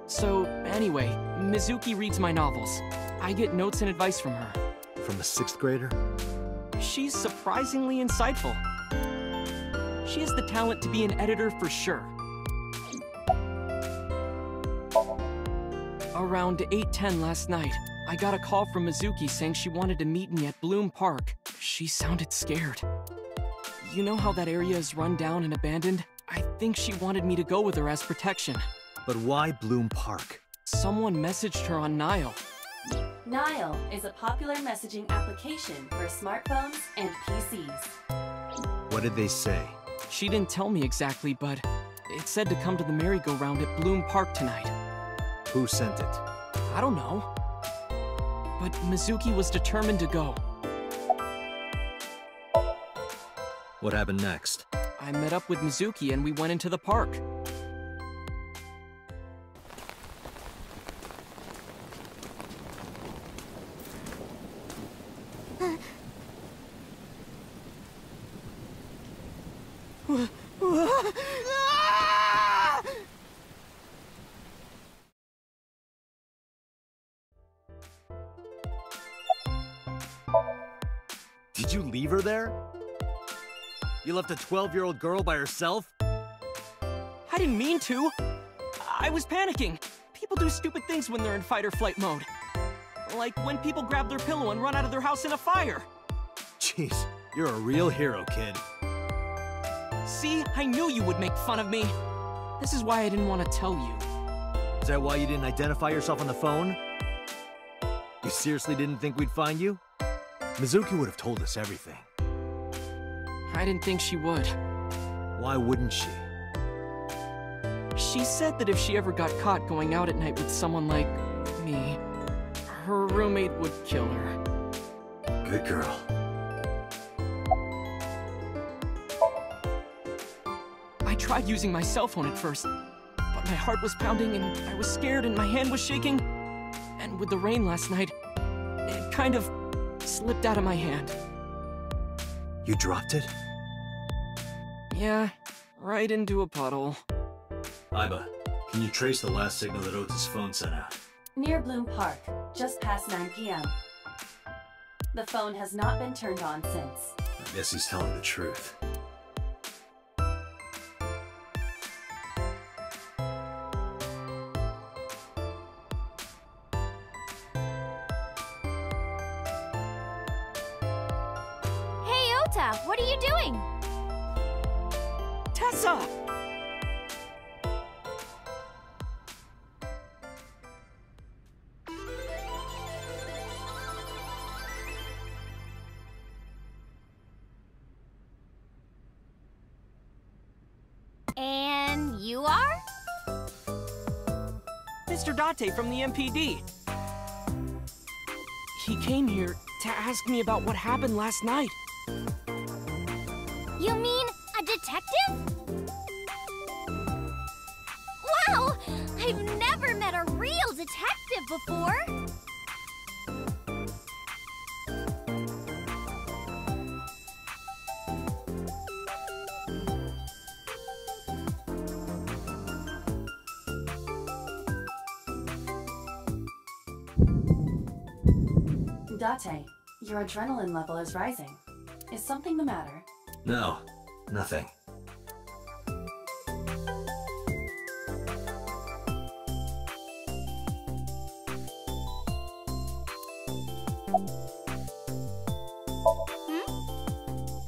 So, anyway, Mizuki reads my novels. I get notes and advice from her. From a 6th grader? She's surprisingly insightful. She has the talent to be an editor for sure. Around 8:10 last night, I got a call from Mizuki saying she wanted to meet me at Bloom Park. She sounded scared. You know how that area is run down and abandoned? I think she wanted me to go with her as protection. But why Bloom Park? Someone messaged her on Nile. Nile is a popular messaging application for smartphones and PCs. What did they say? She didn't tell me exactly, but it said to come to the merry-go-round at Bloom Park tonight. Who sent it? I don't know. But Mizuki was determined to go. What happened next? I met up with Mizuki and we went into the park. Did you leave her there? You left a 12-year-old girl by herself? I didn't mean to. I was panicking. People do stupid things when they're in fight or flight mode. Like when people grab their pillow and run out of their house in a fire. Jeez, you're a real hero, kid. See, I knew you would make fun of me. This is why I didn't want to tell you. Is that why you didn't identify yourself on the phone? You seriously didn't think we'd find you? Mizuki would have told us everything. I didn't think she would. Why wouldn't she? She said that if she ever got caught going out at night with someone like me, her roommate would kill her. Good girl. I tried using my cell phone at first, but my heart was pounding and I was scared and my hand was shaking. And with the rain last night, it kind of slipped out of my hand. You dropped it? Yeah, right into a puddle. Aiba, can you trace the last signal that Ota's phone sent out? Near Bloom Park, just past 9 p.m. The phone has not been turned on since. I guess he's telling the truth. Hey, Ota, what are you doing? Tessa! And you are? Mr. Date from the MPD. He came here to ask me about what happened last night. You mean a detective? Wow! I've never met a real detective before! Date, your adrenaline level is rising. Is something the matter? No, nothing.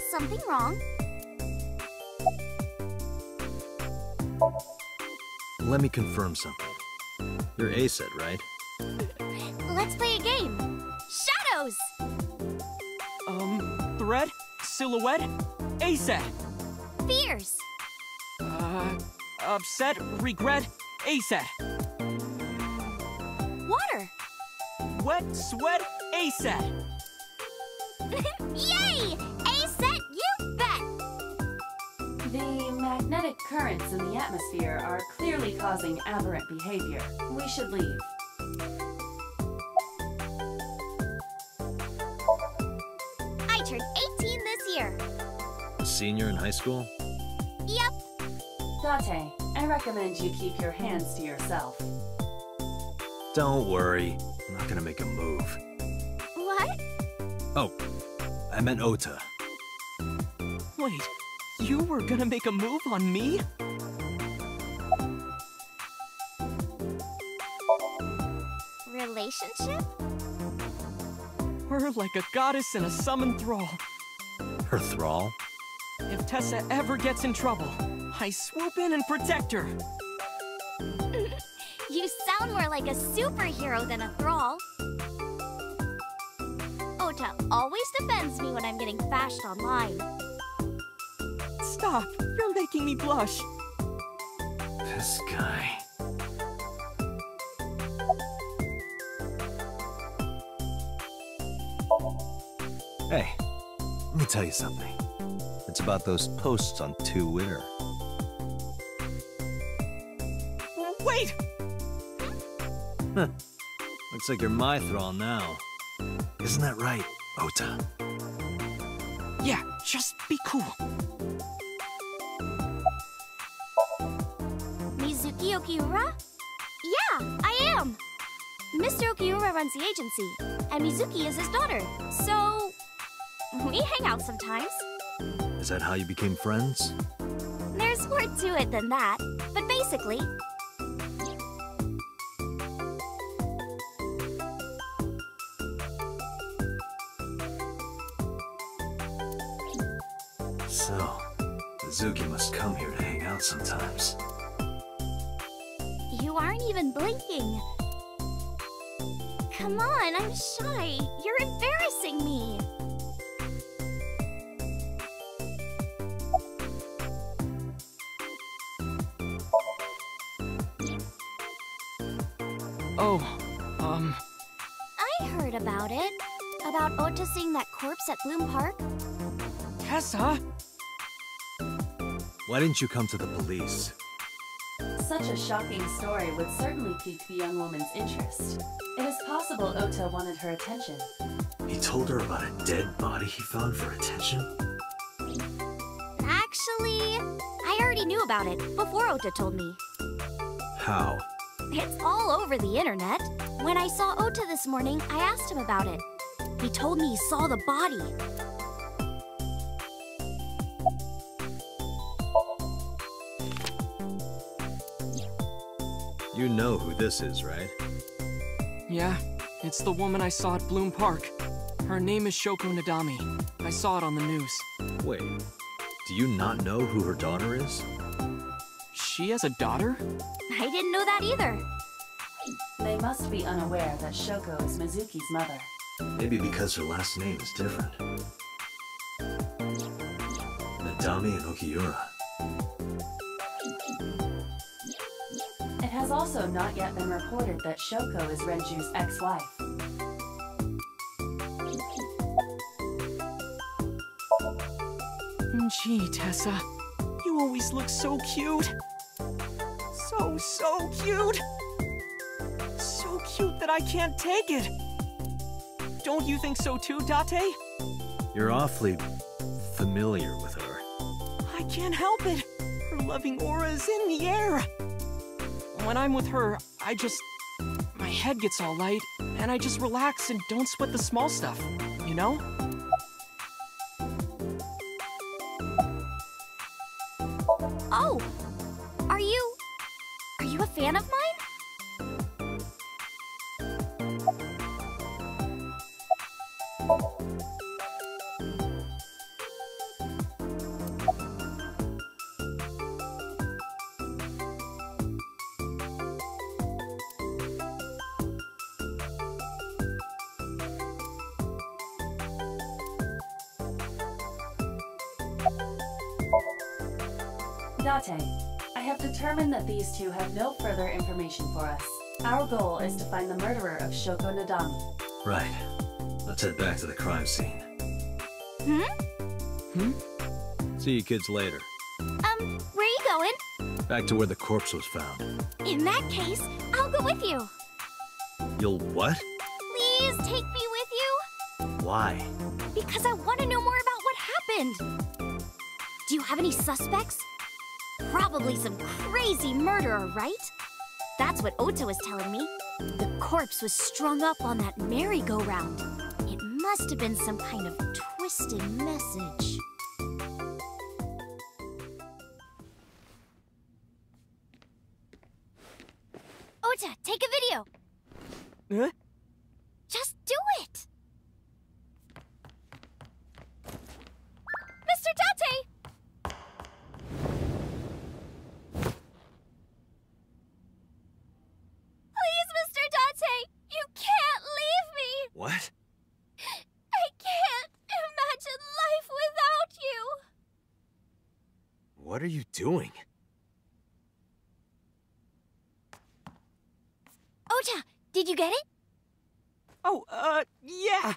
Something wrong? Let me confirm something. You're ACED, right? Let's play a game. Shadows! Thread? Silhouette? ACED! Fears! Upset? Regret? ACED! Water! Wet? Sweat? ACED! Yay! A-set, you bet! The magnetic currents in the atmosphere are clearly causing aberrant behavior. We should leave. I turned 18 this year. A senior in high school? Yep. Date, I recommend you keep your hands to yourself. Don't worry. I'm not gonna make a move. What? Oh, I meant Ota. Wait, you were gonna make a move on me? Relationship? We're like a goddess and a summoned thrall. Her thrall? If Tessa ever gets in trouble, I swoop in and protect her. You sound more like a superhero than a thrall. Ota always defends me when I'm getting bashed online. Stop! You're making me blush. This guy. Hey, let me tell you something. It's about those posts on Twitter. Wait! Huh. Looks like you're my thrall now. Isn't that right, Ota? Yeah, just be cool. Mizuki Okiura? Yeah, I am. Mr. Okiura runs the agency, and Mizuki is his daughter, so we hang out sometimes. Is that how you became friends? There's more to it than that, but basically... So, Mizuki must come here to hang out sometimes. You aren't even blinking. Come on, I'm shy. You're embarrassing me. I heard about it. About Ota seeing that corpse at Bloom Park. Tessa? Why didn't you come to the police? Such a shocking story would certainly pique the young woman's interest. It is possible Ota wanted her attention. He told her about a dead body he found for attention? Actually, I already knew about it before Ota told me. How? It's all over the internet. When I saw Ota this morning, I asked him about it. He told me he saw the body. You know who this is, right? Yeah, it's the woman I saw at Bloom Park. Her name is Shoko Nadami. I saw it on the news. Wait, do you not know who her daughter is? She has a daughter? I didn't know that either. They must be unaware that Shoko is Mizuki's mother. Maybe because her last name is different. Nadami and Okiura. It has also not yet been reported that Shoko is Renju's ex-wife. Gee, Tessa, you always look so cute. So cute. So cute that I can't take it. Don't you think so too, Date? You're awfully familiar with her. I can't help it. Her loving aura is in the air. When I'm with her, my head gets all light, and I just relax and don't sweat the small stuff, you know? Oh! Are you a fan of mine? Date, I have determined that these two have no further information for us. Our goal is to find the murderer of Shoko Nadami. Right. Let's head back to the crime scene. See you kids later. Where are you going? Back to where the corpse was found. In that case, I'll go with you. You'll what? Please take me with you. Why? Because I want to know more about what happened. Do you have any suspects? Probably some crazy murderer, right? That's what Ota was telling me. The corpse was strung up on that merry-go-round. It must have been some kind of twisted message. Ota, take a video. Huh? Just do it. Mr. Date! Please, Mr. Date! You can't leave me! What? I can't imagine life without you! What are you doing? Ota, did you get it? Oh, yeah.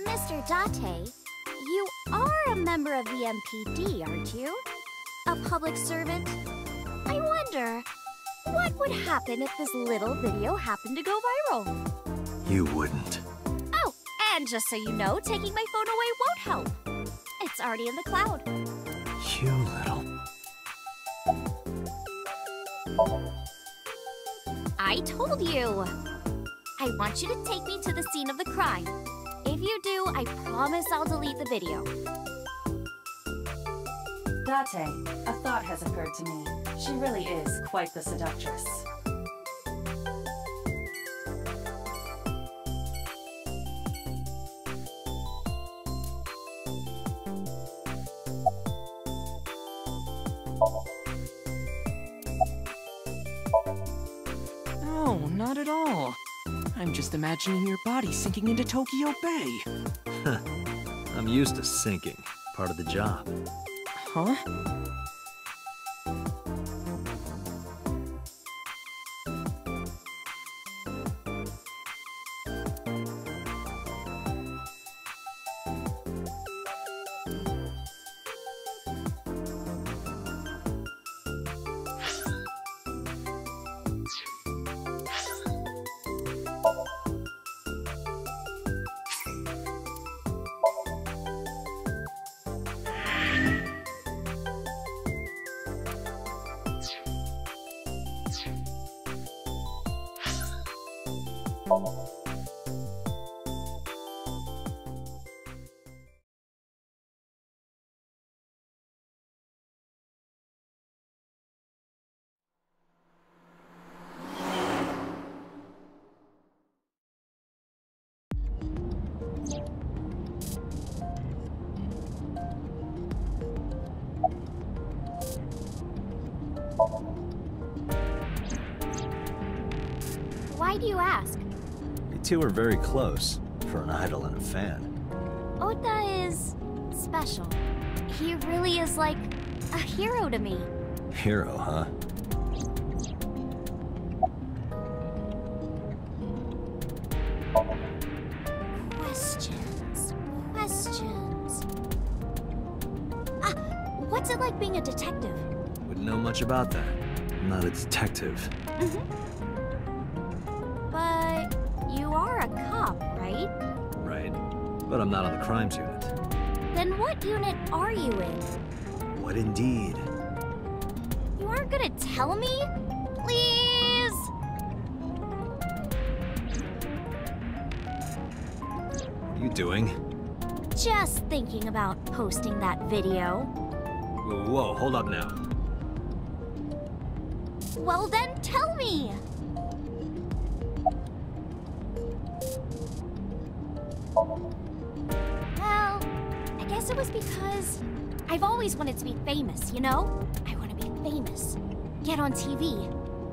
Mr. Date, you are a member of the MPD, aren't you? a public servant. I wonder, what would happen if this little video happened to go viral? You wouldn't. Oh, and just so you know, taking my phone away won't help. It's already in the cloud. You little... I told you! I want you to take me to the scene of the crime. If you do, I promise I'll delete the video. Date, a thought has occurred to me. She really is quite the seductress. No, not at all. I'm just imagining your body sinking into Tokyo Bay. I'm used to sinking. Part of the job. Huh? Why do you ask? You two are very close, for an idol and a fan. Ota is special. He really is like a hero to me. Hero, huh? Questions. Ah, what's it like being a detective? Wouldn't know much about that. I'm not a detective. But you are a cop, right? Right. But I'm not on the crimes unit. Then what unit are you in? What indeed? You aren't gonna tell me? Please? What are you doing? Just thinking about posting that video. Whoa, hold up now. Well then, tell me! Well, I guess it was because I've always wanted to be famous, you know? I want to be famous. Get on TV.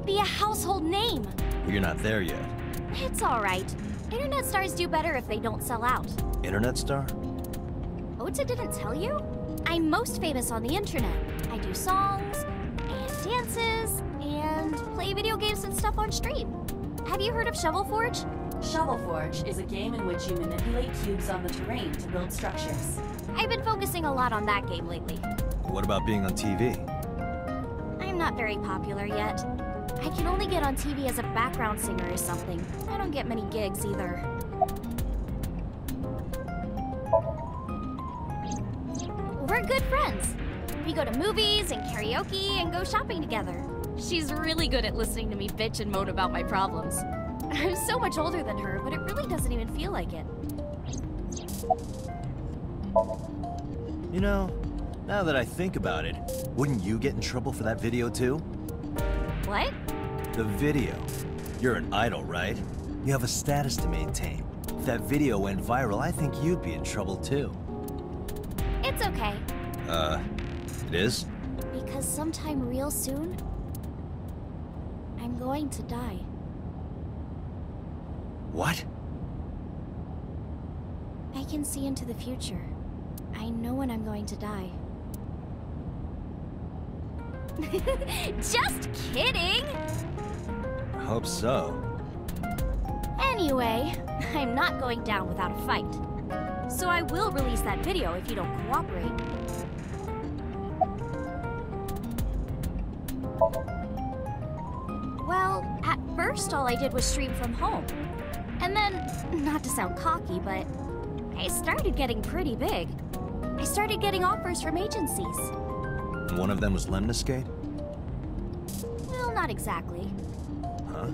Be a household name. You're not there yet. It's alright. Internet stars do better if they don't sell out. Internet star? Ota didn't tell you? I'm most famous on the internet. I do songs, and dances, and play video games and stuff on stream. Have you heard of Shovel Forge? Shovel Forge is a game in which you manipulate cubes on the terrain to build structures. I've been focusing a lot on that game lately. What about being on TV? I'm not very popular yet. I can only get on TV as a background singer or something. I don't get many gigs either. We're good friends. We go to movies and karaoke and go shopping together. She's really good at listening to me bitch and moan about my problems. I'm so much older than her, but it really doesn't even feel like it. You know, now that I think about it, wouldn't you get in trouble for that video too? What? The video. You're an idol, right? You have a status to maintain. If that video went viral, I think you'd be in trouble too. It's okay. It is? Because sometime real soon, I'm going to die. What? I can see into the future. I know when I'm going to die. Just kidding! I hope so. Anyway, I'm not going down without a fight. So I will release that video if you don't cooperate. Well, at first all I did was stream from home. And then, not to sound cocky, but I started getting pretty big. I started getting offers from agencies. And one of them was Lemniscate? Well, not exactly. Huh?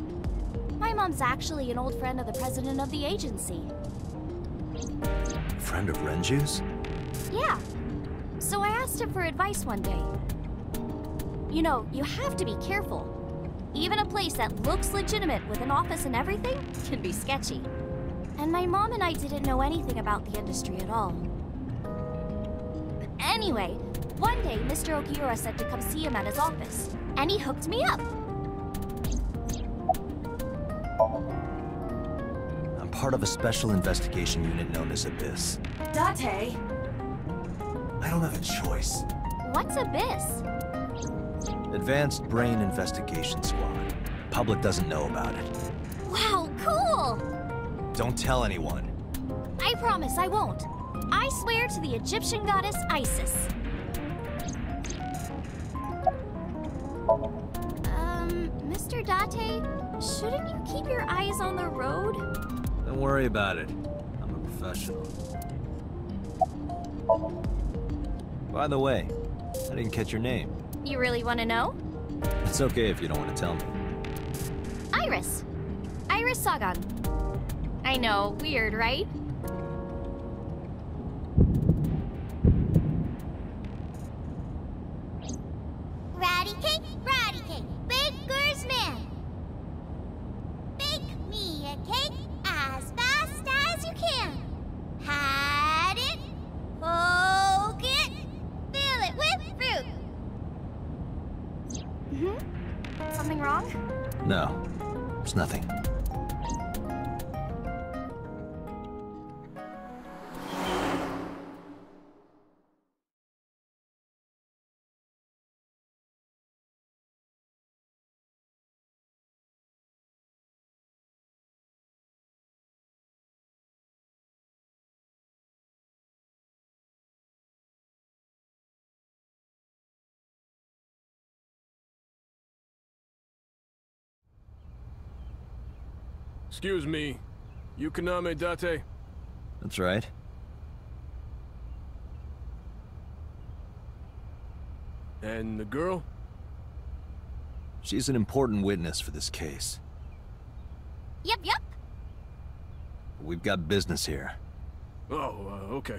My mom's actually an old friend of the president of the agency. Friend of Renju's? Yeah. So I asked him for advice one day. You know, you have to be careful. Even a place that looks legitimate with an office and everything can be sketchy. And my mom and I didn't know anything about the industry at all. Anyway, one day Mr. Okiura said to come see him at his office, and he hooked me up. I'm part of a special investigation unit known as Abyss. Date! I don't have a choice. What's Abyss? Advanced Brain Investigation Squad. Public doesn't know about it. Wow, cool! Don't tell anyone. I promise I won't. I swear to the Egyptian goddess Isis. Mr. Date, shouldn't you keep your eyes on the road? Don't worry about it. I'm a professional. By the way, I didn't catch your name. You really want to know? It's okay if you don't want to tell me. Iris. Iris Sagan. I know, weird, right? Ratty cake, baker's man. Bake me a cake as fast as you can. Pat it, poke it, fill it with fruit. Something wrong? No, it's nothing. Excuse me. Yukaname Date? That's right. And the girl? She's an important witness for this case. Yep. We've got business here. Oh, okay.